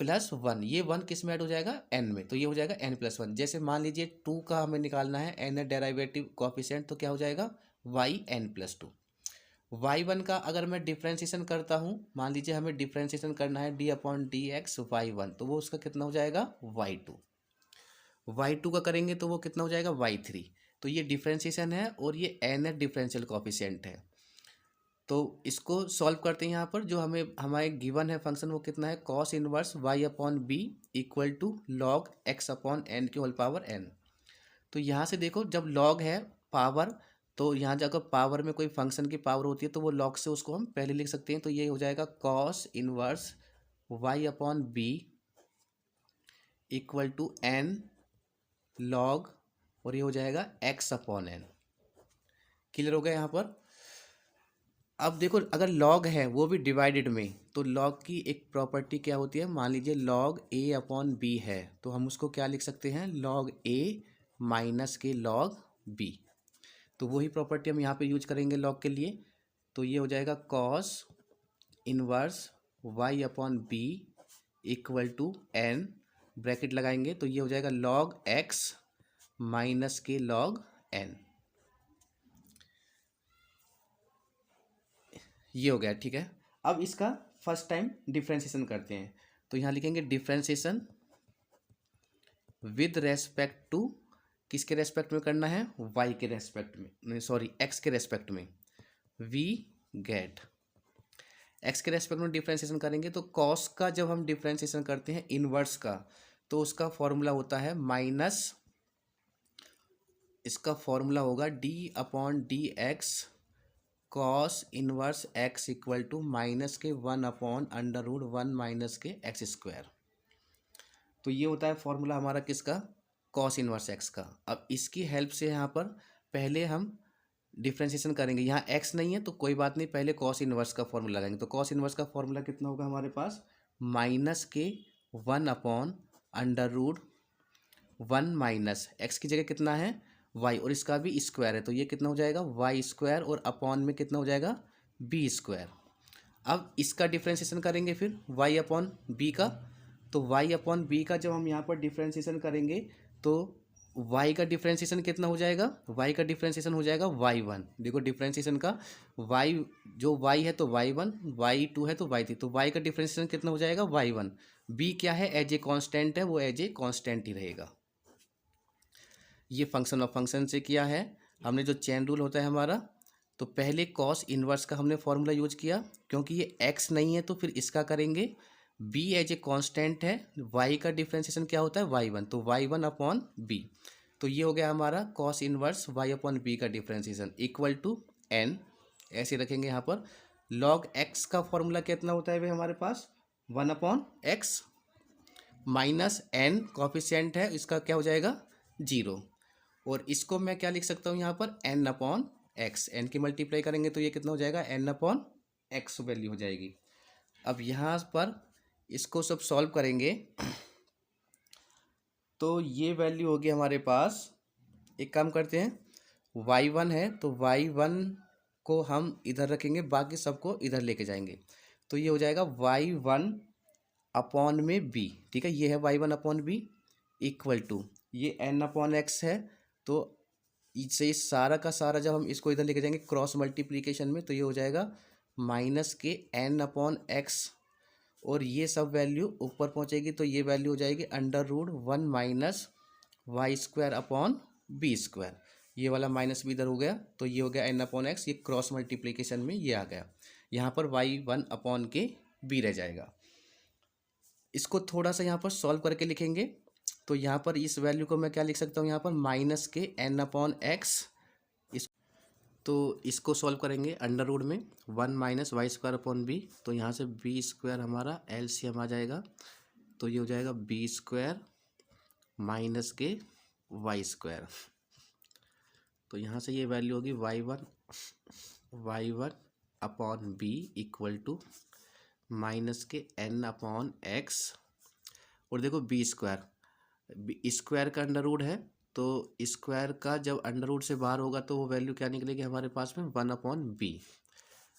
प्लस वन, ये वन किस में ऐड हो जाएगा, एन में, तो ये हो जाएगा एन प्लस वन। जैसे मान लीजिए टू का हमें निकालना है, एन है डेरिवेटिव कोफिशिएंट, तो क्या हो जाएगा y n plus two. Y one का अगर मैं डिफ्रेंशिएशन करता हूँ, मान लीजिए हमें डिफ्रेंशिएशन करना है d upon d x y one, तो वो उसका कितना हो जाएगा वाई टू। वाई टू का करेंगे तो वो कितना हो जाएगा वाई थ्री। तो ये डिफ्रेंशिएशन है और ये एन है डिफरेंशियल कोफिशिएंट है। तो इसको सॉल्व करते हैं। यहाँ पर जो हमें हमारे गिवन है फंक्शन वो कितना है, cos inverse y upon b equal to log x upon n की होल पावर एन। तो यहाँ से देखो जब लॉग है पावर, तो यहाँ जब पावर में कोई फंक्शन की पावर होती है तो वो लॉग से उसको हम पहले लिख सकते हैं। तो ये हो जाएगा cos inverse y upon b equal to n log, और ये हो जाएगा एक्स अपॉन एन। क्लियर हो गया यहाँ पर। अब देखो अगर लॉग है वो भी डिवाइडेड में, तो लॉग की एक प्रॉपर्टी क्या होती है, मान लीजिए लॉग ए अपॉन बी है, तो हम उसको क्या लिख सकते हैं, लॉग ए माइनस के लॉग बी। तो वही प्रॉपर्टी हम यहाँ पे यूज करेंगे लॉग के लिए। तो ये हो जाएगा cos inverse y upon b equal to n, bracket लगाएंगे तो ये हो जाएगा लॉग एक्स माइनस के लॉग एन। ये हो गया, ठीक है। अब इसका फर्स्ट टाइम डिफ्रेंशिएशन करते हैं। तो यहाँ लिखेंगे डिफ्रेंशिएशन विद रेस्पेक्ट टू, किसके रेस्पेक्ट में करना है, वाई के रेस्पेक्ट में, नहीं सॉरी एक्स के रेस्पेक्ट में। वी गेट एक्स के रेस्पेक्ट में डिफ्रेंशिएशन करेंगे तो कॉस का जब हम डिफ्रेंशिएशन करते हैं इनवर्स का, तो उसका फॉर्मूला होता है माइनस, इसका फॉर्मूला होगा d upon d x cos inverse x equal to minus के one upon under root one minus के एक्स स्क्वायर। तो ये होता है फॉर्मूला हमारा किसका, कॉस इनवर्स एक्स का। अब इसकी हेल्प से यहाँ पर पहले हम डिफ्रेंशिएशन करेंगे। यहाँ एक्स नहीं है तो कोई बात नहीं, पहले कॉस इनवर्स का फॉर्मूला लगाएंगे। तो कॉस इनवर्स का फॉर्मूला कितना होगा हमारे पास, माइनस के one upon under root one minus x की जगह कितना है वाई, और इसका भी स्क्वायर है तो ये कितना हो जाएगा वाई स्क्वायर, और अपॉन में कितना हो जाएगा बी स्क्वायर। अब इसका डिफ्रेंशिएशन करेंगे फिर वाई अपॉन बी का। तो वाई अपॉन बी का जब हम यहाँ पर डिफ्रेंशिएशन करेंगे तो वाई का डिफ्रेंशिएशन कितना हो जाएगा, वाई का डिफ्रेंशिएशन हो जाएगा वाई वन। देखो डिफ्रेंशिएशन का वाई, जो वाई है तो वाई वन, वाई टू है तो वाई थ्री, तो वाई का डिफ्रेंशिएशन कितना हो जाएगा वाई वन। बी क्या है, एज ए कॉन्स्टेंट है, वो एज ए कॉन्स्टेंट ही रहेगा। ये फंक्शन ऑफ फंक्शन से किया है हमने, जो चेन रूल होता है हमारा। तो पहले कॉस इनवर्स का हमने फॉर्मूला यूज किया, क्योंकि ये एक्स नहीं है तो फिर इसका करेंगे। बी एज ए कांस्टेंट है, वाई का डिफ्रेंशिएशन क्या होता है वाई वन, तो वाई वन अपॉन बी। तो ये हो गया हमारा cos inverse y upon b का डिफ्रेंशिएशन इक्वल टू एन, ऐसे रखेंगे यहाँ पर। लॉग एक्स का फॉर्मूला कितना होता है भाई हमारे पास, one upon x minus n, coefficient है इसका क्या हो जाएगा जीरो, और इसको मैं क्या लिख सकता हूँ यहाँ पर एन अपॉन एक्स, एन की मल्टीप्लाई करेंगे तो ये कितना हो जाएगा एन अपॉन एक्स वैल्यू हो जाएगी। अब यहाँ पर इसको सब सॉल्व करेंगे तो ये वैल्यू होगी हमारे पास। एक काम करते हैं, वाई वन है तो वाई वन को हम इधर रखेंगे, बाकी सबको इधर लेके जाएंगे। तो ये हो जाएगा वाई वन अपॉन में बी, ठीक है, ये है y one upon b equal to ये एन अपॉन एक्स है। तो इससे सारा का सारा जब हम इसको इधर लेके जाएंगे क्रॉस मल्टीप्लिकेशन में, तो ये हो जाएगा माइनस के एन अपॉन एक्स, और ये सब वैल्यू ऊपर पहुंचेगी तो ये वैल्यू हो जाएगी under root one minus y square upon b square. ये वाला माइनस भी इधर हो गया तो ये हो गया एन अपॉन एक्स, ये क्रॉस मल्टीप्लिकेशन में ये आ गया। यहाँ पर वाई वन अपॉन के बी रह जाएगा। इसको थोड़ा सा यहाँ पर सॉल्व करके लिखेंगे। तो यहाँ पर इस वैल्यू को मैं क्या लिख सकता हूँ, यहाँ पर माइनस के एन अपॉन एक्स। तो इसको सॉल्व करेंगे अंडर रूट में one minus y square upon b, तो यहाँ से बी स्क्वायर हमारा एलसीएम आ जाएगा। तो ये हो जाएगा बी स्क्वायर माइनस के वाई स्क्वायर। तो यहाँ से ये वैल्यू होगी y one upon b equal to minus के एन अपॉन एक्स, और देखो बी स्क्वायर का अंडर रूट है, तो स्क्वायर का जब अंडर रूट से बाहर होगा तो वो वैल्यू क्या निकलेगी हमारे पास में वन अपॉन बी।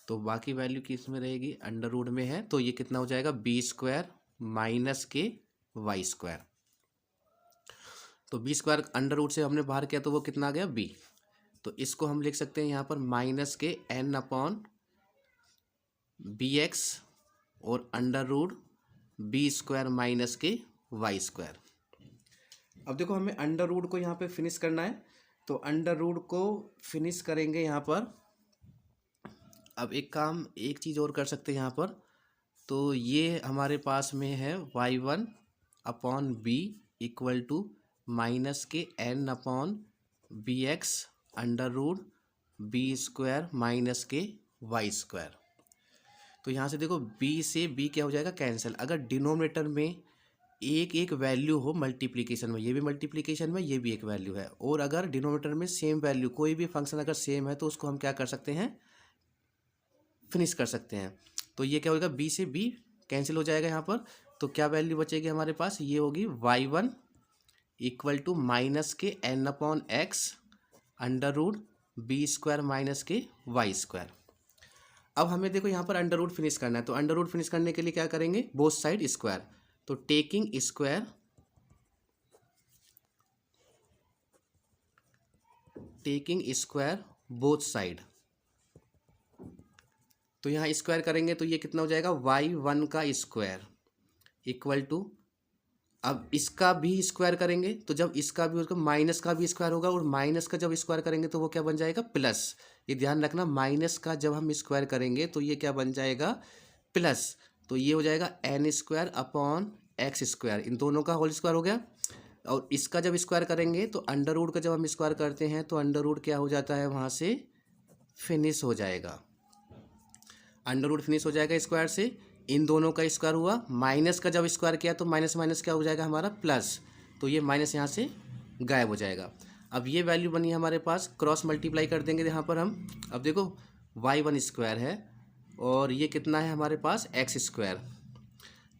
तो बाकी वैल्यू किस में रहेगी, अंडर रूट में है, तो ये कितना हो जाएगा बी स्क्वायर माइनस के वाई स्क्वायर। तो बी स्क्वायर अंडर रूट से हमने बाहर किया तो वो कितना आ गया बी। तो इसको हम लिख सकते हैं यहाँ पर माइनस के एन अपॉन बी एक्स और under root b square minus के वाई स्क्वायर। अब देखो हमें अंडर रूट को यहाँ पे फिनिश करना है, तो अंडर रूट को फिनिश करेंगे यहाँ पर। अब एक चीज़ और कर सकते हैं यहाँ पर, तो ये हमारे पास में है y one upon b equal to minus के n upon b x under root b square minus के वाई स्क्वायर। तो यहाँ से देखो b से b क्या हो जाएगा, कैंसिल। अगर डिनोमिनेटर में एक एक वैल्यू हो मल्टीप्लिकेशन में, ये भी मल्टीप्लिकेशन में, ये भी एक वैल्यू है, और अगर डिनोमिनेटर में सेम वैल्यू कोई भी फंक्शन अगर सेम है तो उसको हम क्या कर सकते हैं, फिनिश कर सकते हैं। तो ये क्या होगा, b से b कैंसिल हो जाएगा यहाँ पर। तो क्या वैल्यू बचेगी हमारे पास, ये होगी y one equal to minus के n upon x under root b square minus के वाई स्क्वायर। अब हमें देखो यहाँ पर अंडर रूट फिनिश करना है, तो अंडर रूट फिनिश करने के लिए क्या करेंगे, बोथ साइड स्क्वायर। तो टेकिंग स्क्वायर बोथ साइड, तो यहाँ स्क्वायर करेंगे तो ये कितना हो जाएगा, वाई वन का स्क्वायर इक्वल टू, अब इसका भी स्क्वायर करेंगे तो जब इसका भी उसका माइनस का भी स्क्वायर होगा, और माइनस का जब स्क्वायर करेंगे तो वो क्या बन जाएगा, प्लस। ये ध्यान रखना, माइनस का जब हम स्क्वायर करेंगे तो ये क्या बन जाएगा, प्लस। तो ये हो जाएगा n square upon x square, इन दोनों का होल स्क्वायर हो गया। और इसका जब स्क्वायर करेंगे तो अंडर रूट का जब हम स्क्वायर करते हैं तो अंडर रूट क्या हो जाता है, वहाँ से फिनिश हो जाएगा, अंडर रूट फिनिश हो जाएगा स्क्वायर से। इन दोनों का स्क्वायर हुआ, माइनस का जब स्क्वायर किया तो माइनस माइनस क्या हो जाएगा हमारा, प्लस। तो ये माइनस यहाँ से गायब हो जाएगा। अब ये वैल्यू बनी हमारे पास, क्रॉस मल्टीप्लाई कर देंगे यहाँ पर हम। अब देखो वाई वन स्क्वायर है और ये कितना है हमारे पास, एक्स स्क्वायर।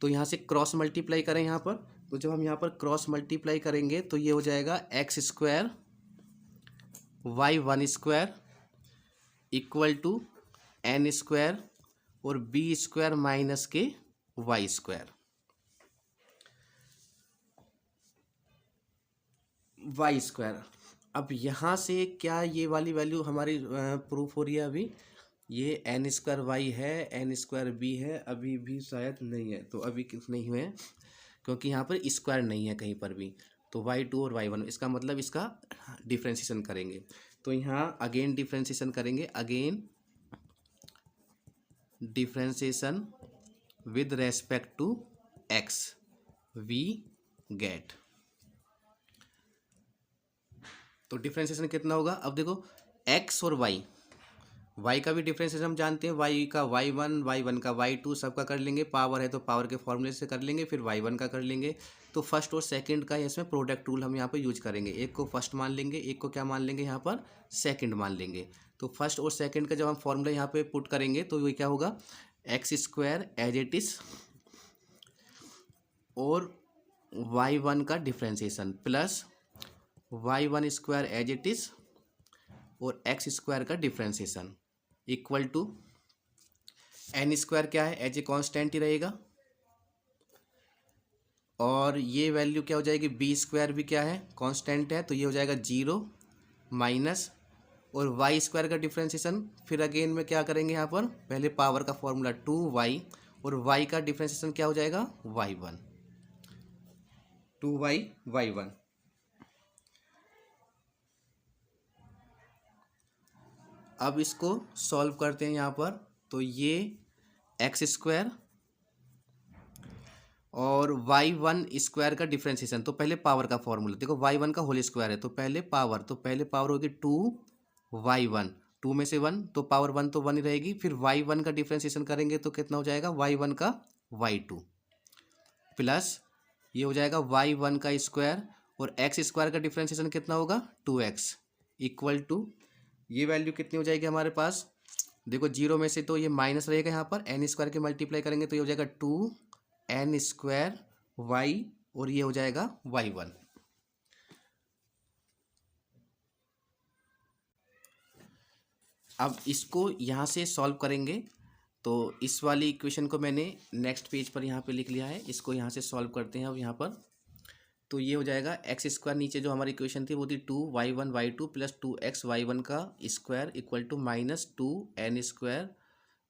तो यहाँ से क्रॉस मल्टीप्लाई करें यहाँ पर, तो जब हम यहाँ पर क्रॉस मल्टीप्लाई करेंगे तो ये हो जाएगा x square y one square equal to n square और बी स्क्वायर माइनस के वाई स्क्वायर। वाई स्क्वायर, अब यहाँ से क्या ये वाली वैल्यू हमारी प्रूफ हो रही है, अभी ये एन स्क्वायर वाई है, एन स्क्वायर बी है, अभी भी शायद नहीं है। तो अभी किस नहीं हुए क्योंकि यहाँ पर स्क्वायर नहीं है कहीं पर भी। तो वाई टू और वाई वन, इसका मतलब इसका डिफ्रेंशिएशन करेंगे। तो यहाँ अगेन डिफ्रेंशिएशन करेंगे, again differentiation with respect to x we get. तो डिफ्रेंशिएशन कितना होगा, अब देखो एक्स और वाई का भी डिफ्रेंशिएशन हम जानते हैं, वाई का वाई वन का वाई टू, सबका कर लेंगे। पावर है तो पावर के फॉर्मूले से कर लेंगे, फिर वाई वन का कर लेंगे। तो फर्स्ट और सेकंड का इसमें प्रोडक्ट रूल हम यहाँ पर यूज करेंगे, एक को फर्स्ट मान लेंगे, एक को क्या मान लेंगे यहाँ पर, सेकंड मान लेंगे। तो फर्स्ट और सेकंड का जब हम फॉर्मूला यहाँ पे पुट करेंगे तो ये क्या होगा, x square as it is और वाई वन का differentiation plus y one square as it is और एक्स स्क्वायर का differentiation equal to n square क्या है, एज ए कॉन्स्टेंट ही रहेगा, और ये वैल्यू क्या हो जाएगी, बी स्क्वायर भी क्या है, कांस्टेंट है, तो ये हो जाएगा 0 माइनस, और वाई स्क्वायर का डिफ्रेंशिएशन फिर अगेन में क्या करेंगे यहाँ पर, पहले पावर का फॉर्मूला 2y, और y का डिफ्रेंशिएशन क्या हो जाएगा, y1, 2y y1। अब इसको सॉल्व करते हैं यहाँ पर, तो ये एक्स स्क्वायर और वाई वन स्क्वायर का डिफ्रेंशिएशन, तो पहले पावर का फॉर्मूला देखो, वाई वन का होल स्क्वायर है तो पहले पावर, तो पहले पावर होगी 2y1, 2 में से 1 तो पावर 1 तो 1 ही रहेगी, फिर y1 का डिफ्रेंशिएशन करेंगे तो कितना हो जाएगा, y1 का y2 प्लस ये हो जाएगा y1 का स्क्वायर, और एक्स स्क्वायर का डिफ्रेंशिएशन कितना होगा, 2x इक्वल टू, ये वैल्यू कितनी हो जाएगी हमारे पास, देखो 0 में से तो ये माइनस रहेगा यहाँ पर, एन स्क्वायर के मल्टीप्लाई करेंगे तो ये हो जाएगा 2n स्क्वायर y, और ये हो जाएगा y1। अब इसको यहाँ से सॉल्व करेंगे तो इस वाली इक्वेशन को मैंने नेक्स्ट पेज पर यहाँ पे लिख लिया है, इसको यहाँ से सॉल्व करते हैं अब यहाँ पर। तो ये हो जाएगा एक्स स्क्वायर, नीचे जो हमारी इक्वेशन थी वो थी 2y1 y2 plus 2x y1 का square equal to -2n²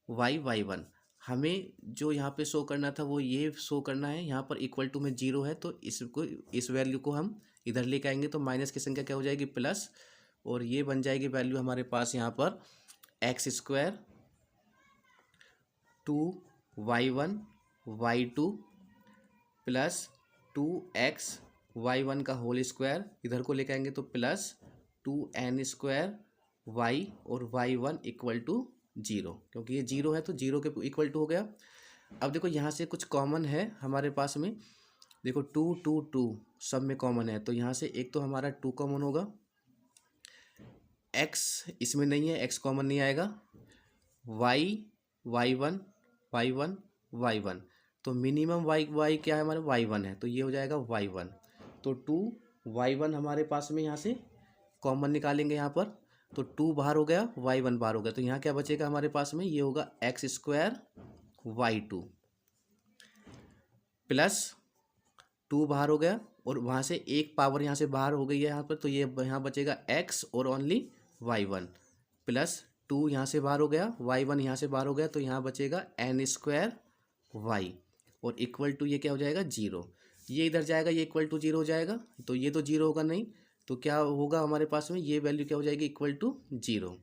y1। हमें जो यहाँ पे शो करना था वो ये शो करना है, यहाँ पर इक्वल टू में जीरो है तो इसको, इस वैल्यू को हम इधर लेके आएंगे तो माइनस की संख्या क्या हो जाएगी प्लस, और ये बन जाएगी वैल्यू हमारे पास यहाँ पर x² 2y1 y2 plus 2x y1 का होल स्क्वायर, इधर को लेके आएंगे तो प्लस 2n² y और y1 इक्वल टू जीरो, क्योंकि ये जीरो है तो जीरो के इक्वल टू हो गया। अब देखो यहाँ से कुछ कॉमन है हमारे पास में, देखो 2 2 2 सब में कॉमन है, तो यहाँ से एक तो हमारा 2 कॉमन होगा, x इसमें नहीं है, x कॉमन नहीं आएगा, y y1 y1 y1, तो मिनिमम y क्या है हमारे y1 है, तो ये हो जाएगा y1। तो 2y1 हमारे पास में यहाँ से कॉमन निकालेंगे यहाँ पर, तो 2 बाहर हो गया, y1 बाहर हो गया, तो यहाँ क्या बचेगा हमारे पास में, ये होगा x² y2 प्लस 2 बाहर हो गया, और वहाँ से एक पावर यहाँ से बाहर हो गई है यहाँ पर, तो ये यहाँ बचेगा x और ओनली y1 प्लस 2 यहाँ से बाहर हो गया, y1 यहाँ से बाहर हो गया, तो यहाँ बचेगा n² y और इक्वल टू ये क्या हो जाएगा जीरो, ये इधर जाएगा, ये इक्वल टू जीरो हो जाएगा, तो ये तो जीरो होगा नहीं, तो क्या होगा हमारे पास में, ये वैल्यू क्या हो जाएगी इक्वल टू जीरो,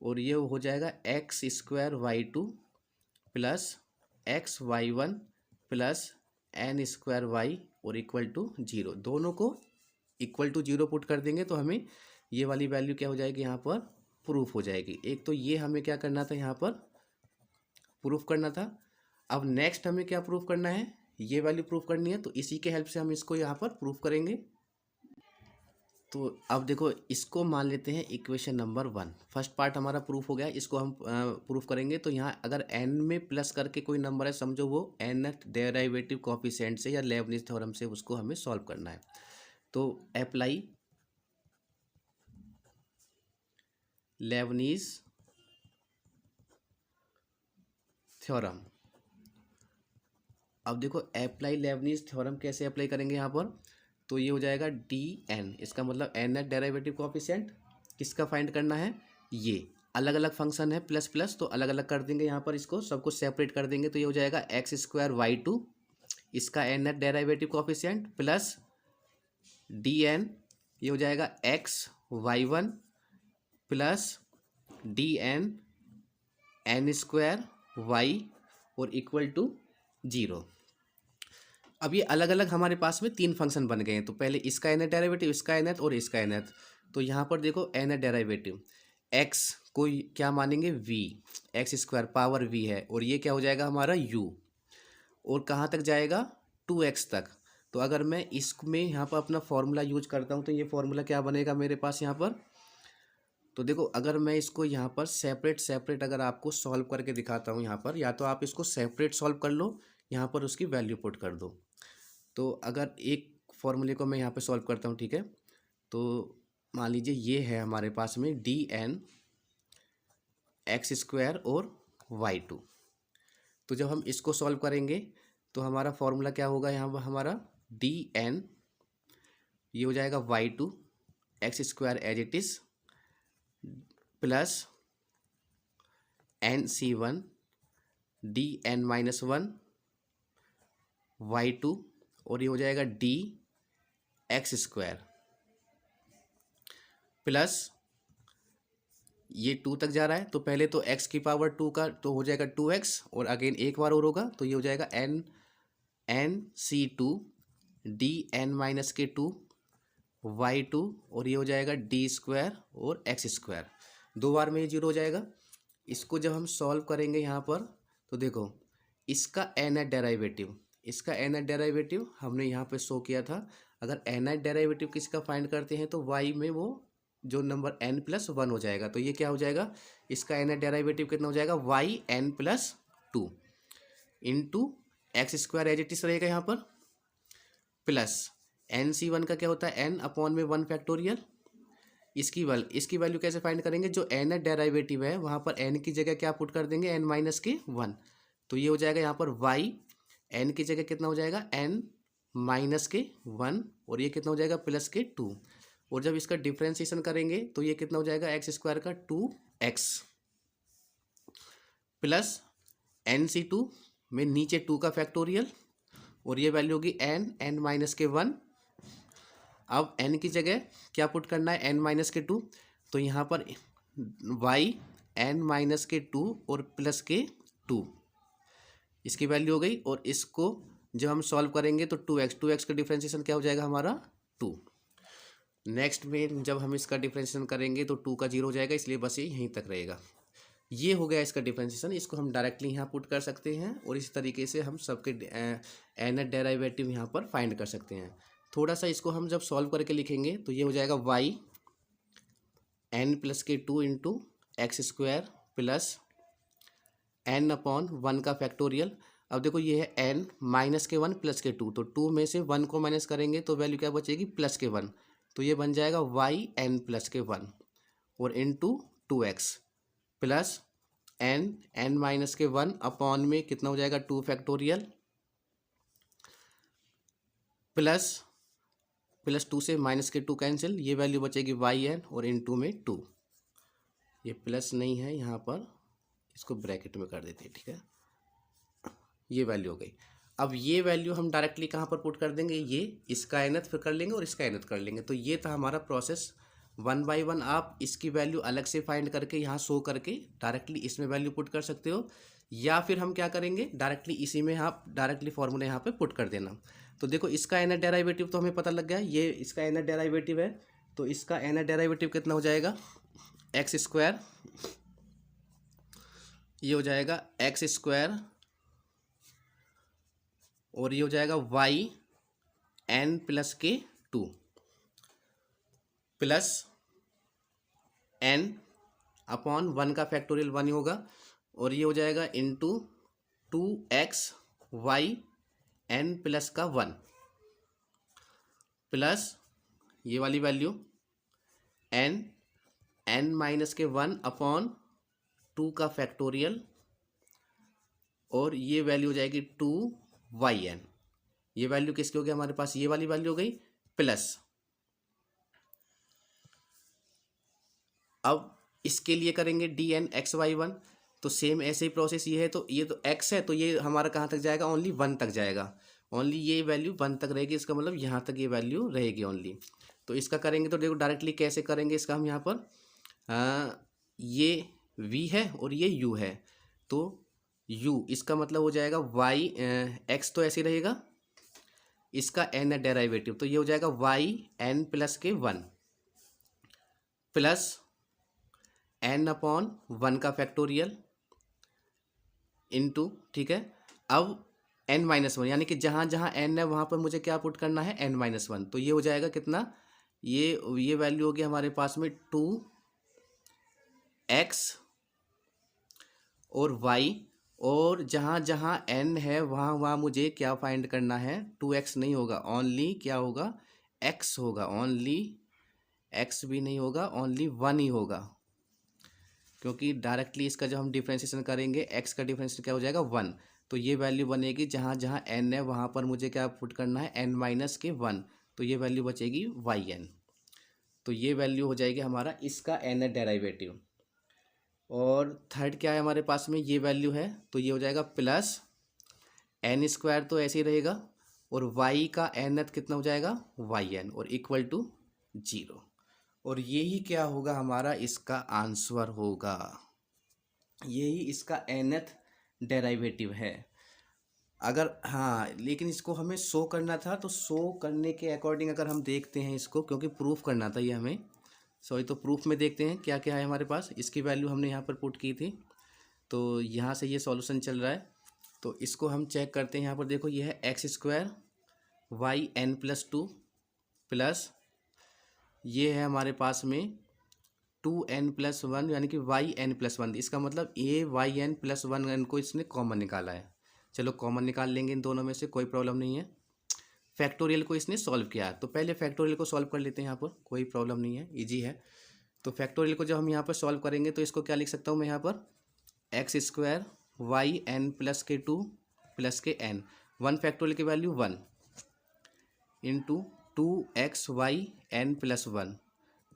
और ये हो जाएगा x² y2 plus x y1 plus n² y और इक्वल टू जीरो। दोनों को इक्वल टू जीरो पुट कर देंगे तो हमें ये वाली वैल्यू क्या हो जाएगी यहाँ पर प्रूफ हो जाएगी। एक तो ये हमें क्या करना था यहाँ पर प्रूफ करना था। अब नेक्स्ट हमें क्या प्रूफ करना है, ये वैल्यू प्रूफ करनी है, तो इसी के हेल्प से हम इसको यहाँ पर प्रूफ करेंगे। तो अब देखो इसको मान लेते हैं इक्वेशन नंबर 1, फर्स्ट पार्ट हमारा प्रूफ हो गया, इसको हम प्रूफ करेंगे। तो यहाँ अगर n में प्लस करके कोई नंबर है, समझो वो nth डेरिवेटिव कोएफिशिएंट से या लेबनिज़ थ्योरम से उसको हमें सॉल्व करना है। तो अप्लाई लेबनिज़ थ्योरम। अब देखो अप्लाई लेबनिज़ थ्योरम कैसे अप्लाई करेंगे यहाँ पर, तो ये हो जाएगा dn, इसका मतलब nth डेरिवेटिव कोएफिशिएंट किसका फाइंड करना है, ये अलग अलग फंक्शन है प्लस प्लस, तो अलग अलग कर देंगे यहाँ पर, इसको सबको सेपरेट कर देंगे, तो ये हो जाएगा x² y2 इसका nth derivative coefficient plus dn, ये हो जाएगा x y1 plus dn n² y और इक्वल टू जीरो। अब ये अलग अलग हमारे पास में 3 फंक्शन बन गए हैं, तो पहले इसका nth डेरिवेटिव, इसका nth और इसका nth। तो यहाँ पर देखो nth डेरिवेटिव x को क्या मानेंगे v, x² पावर v है, और ये क्या हो जाएगा हमारा u, और कहाँ तक जाएगा 2x तक। तो अगर मैं इसमें यहाँ पर अपना फॉर्मूला यूज करता हूँ तो ये फॉर्मूला क्या बनेगा मेरे पास यहाँ पर, तो देखो अगर मैं इसको यहाँ पर सेपरेट अगर आपको सॉल्व करके दिखाता हूँ यहाँ पर, या तो आप इसको सेपरेट सॉल्व कर लो, यहाँ पर उसकी वैल्यू पुट कर दो। तो अगर एक फॉर्मूले को मैं यहाँ पे सॉल्व करता हूँ, ठीक है, तो मान लीजिए ये है हमारे पास में dn x² और y2। तो जब हम इसको सॉल्व करेंगे तो हमारा फॉर्मूला क्या होगा, यहाँ पर हमारा dn, ये हो जाएगा y2 x² as it is plus nc1 dn-1 y2, और ये हो जाएगा dx² प्लस ये 2 तक जा रहा है, तो पहले तो x की पावर 2 का तो हो जाएगा 2x, और अगेन एक बार और होगा, तो ये हो जाएगा nc2 dn-2 y2, और ये हो जाएगा d² और x², 2 बार में ये जीरो हो जाएगा। इसको जब हम सॉल्व करेंगे यहाँ पर, तो देखो इसका nth डेरिवेटिव, इसका nth डेरिवेटिव हमने यहाँ पे शो किया था। अगर nth डेरिवेटिव किसका फाइंड करते हैं तो y में वो जो नंबर n+1 हो जाएगा, तो ये क्या हो जाएगा, इसका nth डेरिवेटिव कितना हो जाएगा yn+2 into x² as it is रहेगा यहाँ पर, प्लस nc1 का क्या होता है n/1 फैक्टोरियल, इसकी वैल्यू कैसे फाइंड करेंगे, जो एन डेरिवेटिव है वहाँ पर एन की जगह क्या पुट कर देंगे, एन माइनस के वन। तो ये हो जाएगा यहाँ पर वाई एन की जगह कितना हो जाएगा, एन माइनस के वन, और ये कितना हो जाएगा प्लस के टू। और जब इसका डिफ्रेंसिएशन करेंगे तो ये कितना हो जाएगा, एक्स स्क्वायर का 2x plus n c to में नीचे 2 का फैक्टोरियल, और ये वैल्यू होगी एन माइनस के वन। अब n की जगह क्या पुट करना है, n माइनस के टू, तो यहाँ पर y n माइनस के टू और प्लस के टू इसकी वैल्यू हो गई। और इसको जब हम सॉल्व करेंगे तो 2x का डिफ्रेंशिएशन क्या हो जाएगा हमारा 2। नेक्स्ट में जब हम इसका डिफ्रेंशिएशन करेंगे तो 2 का 0 हो जाएगा, इसलिए बस ये यहीं तक रहेगा। ये हो गया इसका डिफ्रेंशिएशन। इसको हम डायरेक्टली यहाँ पुट कर सकते हैं और इस तरीके से हम सबके एन डेरिवेटिव यहाँ पर फाइंड कर सकते हैं। थोड़ा सा इसको हम जब सॉल्व करके लिखेंगे तो ये हो जाएगा वाई एन प्लस के two into x square plus n upon one का फैक्टोरियल। अब देखो ये है एन माइनस के वन प्लस के टू, तो टू में से वन को माइनस करेंगे तो वैल्यू क्या बचेगी, प्लस के वन। तो ये बन जाएगा वाई एन प्लस के वन और into 2x plus n minus के वन अपॉन में कितना हो जाएगा 2 फैक्टोरियल प्लस 2 से माइनस के 2 कैंसिल, ये वैल्यू बचेगी वाई एन और इंटू में 2। ये प्लस नहीं है यहाँ पर, इसको ब्रैकेट में कर देते हैं, ठीक है। ये वैल्यू हो गई। अब ये वैल्यू हम डायरेक्टली कहाँ पर पुट कर देंगे, ये इसका एनथ फिर कर लेंगे और इसका एनथ कर लेंगे। तो ये था हमारा प्रोसेस। वन बाय वन आप इसकी वैल्यू अलग से फाइंड करके यहाँ शो करके डायरेक्टली इसमें वैल्यू पुट कर सकते हो, या फिर हम क्या करेंगे डायरेक्टली इसी में आप डायरेक्टली फॉर्मूला यहाँ पे पुट कर देना। तो देखो इसका एन डेरिवेटिव तो हमें पता लग गया, ये इसका एन डेरिवेटिव है। तो इसका एन डेरिवेटिव कितना हो जाएगा, एक्स स्क्वायर, ये हो जाएगा एक्स स्क्वायर और ये हो जाएगा वाई एन प्लस के two plus n upon one का फैक्टोरियल वन ही होगा, और ये हो जाएगा into 2x y n plus का वन प्लस ये वाली वैल्यू एन माइनस के वन अपॉन 2 का फैक्टोरियल, और ये वैल्यू हो जाएगी 2y n। ये वैल्यू किसकी हो गई हमारे पास, ये वाली वैल्यू हो गई प्लस। अब इसके लिए करेंगे dn(x(y1), तो सेम ऐसे ही प्रोसेस ये है। तो ये तो x है तो ये हमारा कहाँ तक जाएगा, ओनली वन तक जाएगा, ओनली ये वैल्यू वन तक रहेगी। इसका मतलब यहाँ तक ये वैल्यू रहेगी ओनली। तो इसका करेंगे तो देखो डायरेक्टली कैसे करेंगे इसका हम यहाँ पर, ये v है और ये u है, तो u इसका मतलब हो जाएगा y, x तो ऐसे ही रहेगा, इसका n है डेरिवेटिव, तो ये हो जाएगा y n प्लस के one plus n upon one का फैक्टोरियल इंटू, ठीक है। अब n माइनस वन, यानी कि जहाँ जहाँ n है वहाँ पर मुझे क्या पुट करना है, n माइनस वन। तो ये हो जाएगा कितना, ये वैल्यू होगी हमारे पास में 2x और y, और जहाँ जहाँ n है वहाँ वहाँ मुझे क्या फाइंड करना है, 2x नहीं होगा, ओनली क्या होगा, x होगा, ओनली x भी नहीं होगा, ओनली वन ही होगा, क्योंकि डायरेक्टली इसका जब हम डिफ्रेंशिएशन करेंगे x का डिफ्रेंशिएशन क्या हो जाएगा, वन। तो ये वैल्यू बनेगी जहाँ जहाँ n है वहाँ पर मुझे क्या पुट करना है, n माइनस के वन, तो ये वैल्यू बचेगी yn। तो ये वैल्यू हो जाएगी हमारा इसका n डेरिवेटिव। और थर्ड क्या है हमारे पास में, ये वैल्यू है, तो ये हो जाएगा प्लस n स्क्वायर तो ऐसे ही रहेगा, और y का nth कितना हो जाएगा, yn, और इक्वल टू 0। और यही क्या होगा हमारा इसका आंसर होगा, यही इसका nth डेरिवेटिव है। अगर हाँ, लेकिन इसको हमें शो करना था, तो शो करने के अकॉर्डिंग अगर हम देखते हैं इसको, क्योंकि प्रूफ करना था ये हमें, सॉरी, तो प्रूफ में देखते हैं क्या क्या है हमारे पास। इसकी वैल्यू हमने यहाँ पर पुट की थी, तो यहाँ से ये सॉल्यूशन चल रहा है, तो इसको हम चेक करते हैं। यहाँ पर देखो ये है x square y n plus two plus ये है हमारे पास में 2n प्लस वन, यानी कि वाई एन प्लस वन। इसका मतलब a y n plus one n को इसने कॉमन निकाला है। चलो कॉमन निकाल लेंगे इन दोनों में से, कोई प्रॉब्लम नहीं है। फैक्टोरियल को इसने सॉल्व किया है, तो पहले फैक्टोरियल को सॉल्व कर लेते हैं, यहाँ पर कोई प्रॉब्लम नहीं है, ईजी है। तो फैक्टोरियल को जब हम यहाँ पर सॉल्व करेंगे तो इसको क्या लिख सकता हूँ मैं यहाँ पर, x square y n plus के 2 प्लस के एन, 1 फैक्टोरियल की value 1 into 2xy n plus 1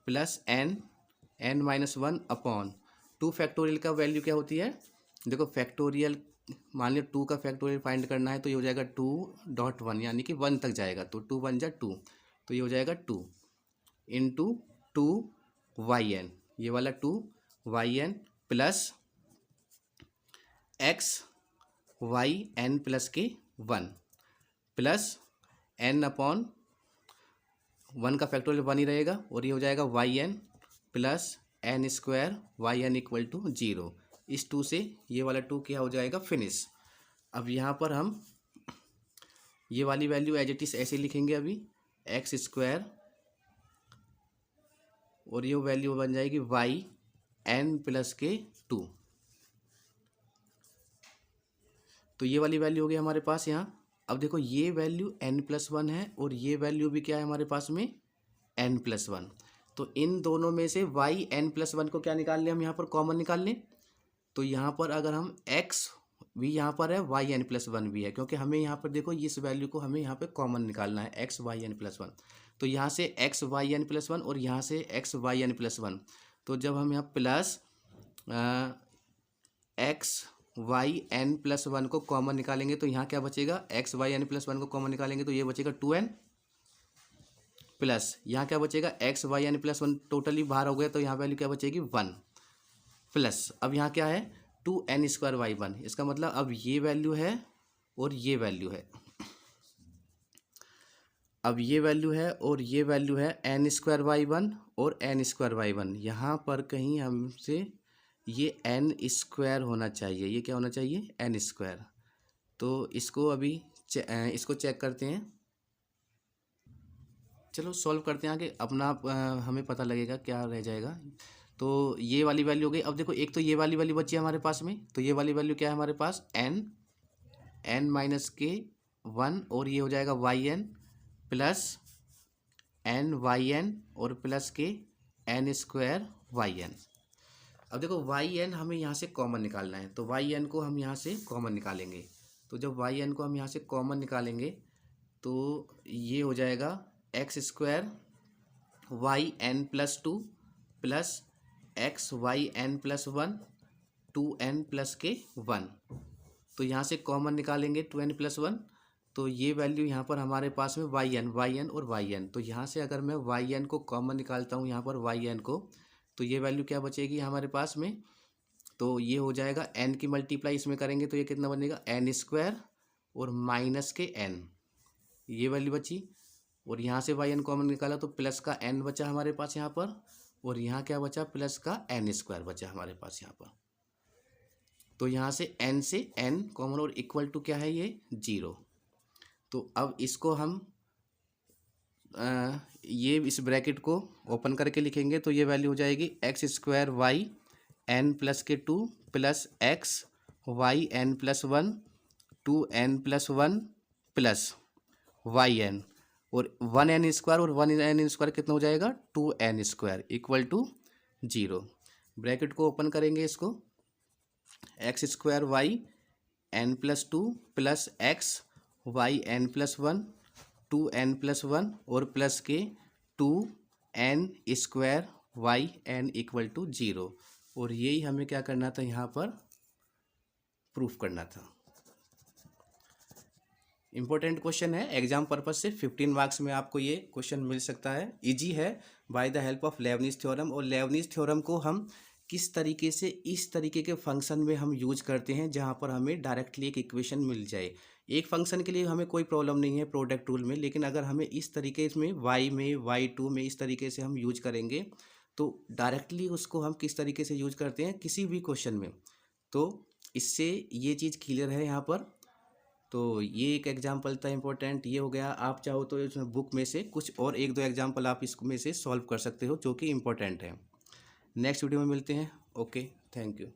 plus n minus 1 upon 2 factorial का वैल्यू क्या होती है, देखो फैक्टोरियल मान लिया 2 का फैक्टोरियल फाइंड करना है तो ये हो जाएगा 2.1 यानी कि 1 तक जाएगा, तो 2 1 जा 2, तो ये हो जाएगा 2 इंटू 2yn, ये वाला 2yn plus x y n plus के 1 प्लस n अपॉन 1 का फैक्टोरियल 1 ही रहेगा और ये हो जाएगा yn plus n square y n equal to 0। इस 2 से ये वाला 2 क्या हो जाएगा, फिनिश। अब यहाँ पर हम ये वाली वैल्यू एज इट इज ऐसे लिखेंगे अभी, एक्स स्क्वायर और ये वैल्यू बन जाएगी वाई एन प्लस के 2, तो ये वाली वैल्यू हो गई हमारे पास यहाँ। अब देखो ये वैल्यू n प्लस 1 है और ये वैल्यू भी क्या है हमारे पास में, n प्लस 1, तो इन दोनों में से y n प्लस 1 को क्या निकाल लें हम यहाँ पर, कॉमन निकाल लें। तो यहाँ पर अगर हम x भी यहाँ पर है, y n प्लस 1 भी है, क्योंकि हमें यहाँ पर देखो इस वैल्यू को हमें यहाँ पर कॉमन निकालना है, x y n प्लस 1, तो यहाँ से x y n प्लस 1 और यहाँ से x y n प्लस 1, तो जब हम यहाँ plus x y n plus 1 को कॉमन निकालेंगे तो यहाँ क्या बचेगा, एक्स वाई एन प्लस 1 को कॉमन निकालेंगे तो ये बचेगा 2n प्लस यहाँ क्या बचेगा, x y n plus 1 totally बाहर हो गया तो यहाँ वैल्यू क्या बचेगी 1 प्लस, अब यहाँ क्या है 2n स्क्वायर वाई 1, इसका मतलब अब ये वैल्यू है और ये वैल्यू है, अब ये वैल्यू है और ये वैल्यू है n स्क्वायर वाई 1 और n स्क्वायर वाई 1, यहाँ पर कहीं हमसे ये n स्क्वायर होना चाहिए, ये क्या होना चाहिए n स्क्वायर, तो इसको अभी इसको चेक करते हैं, चलो सॉल्व करते हैं आगे, अपना हमें पता लगेगा क्या रह जाएगा। तो ये वाली वैल्यू हो गई। अब देखो एक तो ये वाली वैल्यू बची है हमारे पास में, तो ये वाली वैल्यू क्या है हमारे पास, n माइनस के 1 और ये हो जाएगा yn प्लस n yn और प्लस के n स्क्वायर yn। अब देखो yn हमें यहाँ से कॉमन निकालना है, तो yn को हम यहाँ से कॉमन निकालेंगे, तो जब yn को हम यहाँ से कॉमन निकालेंगे तो ये हो जाएगा x square y n plus 2 plus x y n plus 1 2n plus के 1, तो यहाँ से कॉमन निकालेंगे 2n प्लस 1, तो ये वैल्यू यहाँ पर हमारे पास में yn और yn, तो यहाँ से अगर मैं yn को कॉमन निकालता हूँ यहाँ पर yn को, तो ये वैल्यू क्या बचेगी हमारे पास में, तो ये हो जाएगा n की मल्टीप्लाई इसमें करेंगे तो ये कितना बनेगा n स्क्वायर और माइनस के n, ये वैल्यू बची, और यहाँ से yn कॉमन निकाला तो प्लस का n बचा हमारे पास यहाँ पर, और यहाँ क्या बचा प्लस का n स्क्वायर बचा हमारे पास यहाँ पर, तो यहाँ से n से n कॉमन और इक्वल टू क्या है ये 0। तो अब इसको हम ये इस ब्रैकेट को ओपन करके लिखेंगे तो ये वैल्यू हो जाएगी x square y n plus के 2 plus x y n plus 1 2n plus 1 plus y n और 1n स्क्वायर और 1n स्क्वायर कितना हो जाएगा 2n square equal to 0। Bracket को ओपन करेंगे इसको, x square y n plus 2 plus x y n plus 1 2n plus 1 और plus के 2n square y n equal to 0, और यही हमें क्या करना था यहाँ पर प्रूफ करना था। इम्पोर्टेंट क्वेश्चन है, एग्जाम पर्पज से 15 मार्क्स में आपको ये क्वेश्चन मिल सकता है। इजी है by the help of Leibniz theorem, और लेबनिज़ थ्योरम को हम किस तरीके से इस तरीके के फंक्शन में हम यूज करते हैं जहाँ पर हमें डायरेक्टली एक इक्वेशन मिल जाए। एक फंक्शन के लिए हमें कोई प्रॉब्लम नहीं है प्रोडक्ट रूल में, लेकिन अगर हमें इस तरीके में y में y2 में इस तरीके से हम यूज करेंगे तो डायरेक्टली उसको हम किस तरीके से यूज करते हैं किसी भी क्वेश्चन में, तो इससे ये चीज़ क्लियर है यहाँ पर। तो ये एक एग्जाम्पल था इम्पोर्टेंट, ये हो गया। आप चाहो तो इस बुक में से कुछ और 1-2 एग्जाम्पल आप इसमें से सॉल्व कर सकते हो जो कि इम्पोर्टेंट है। नेक्स्ट वीडियो में मिलते हैं। Okay, thank you.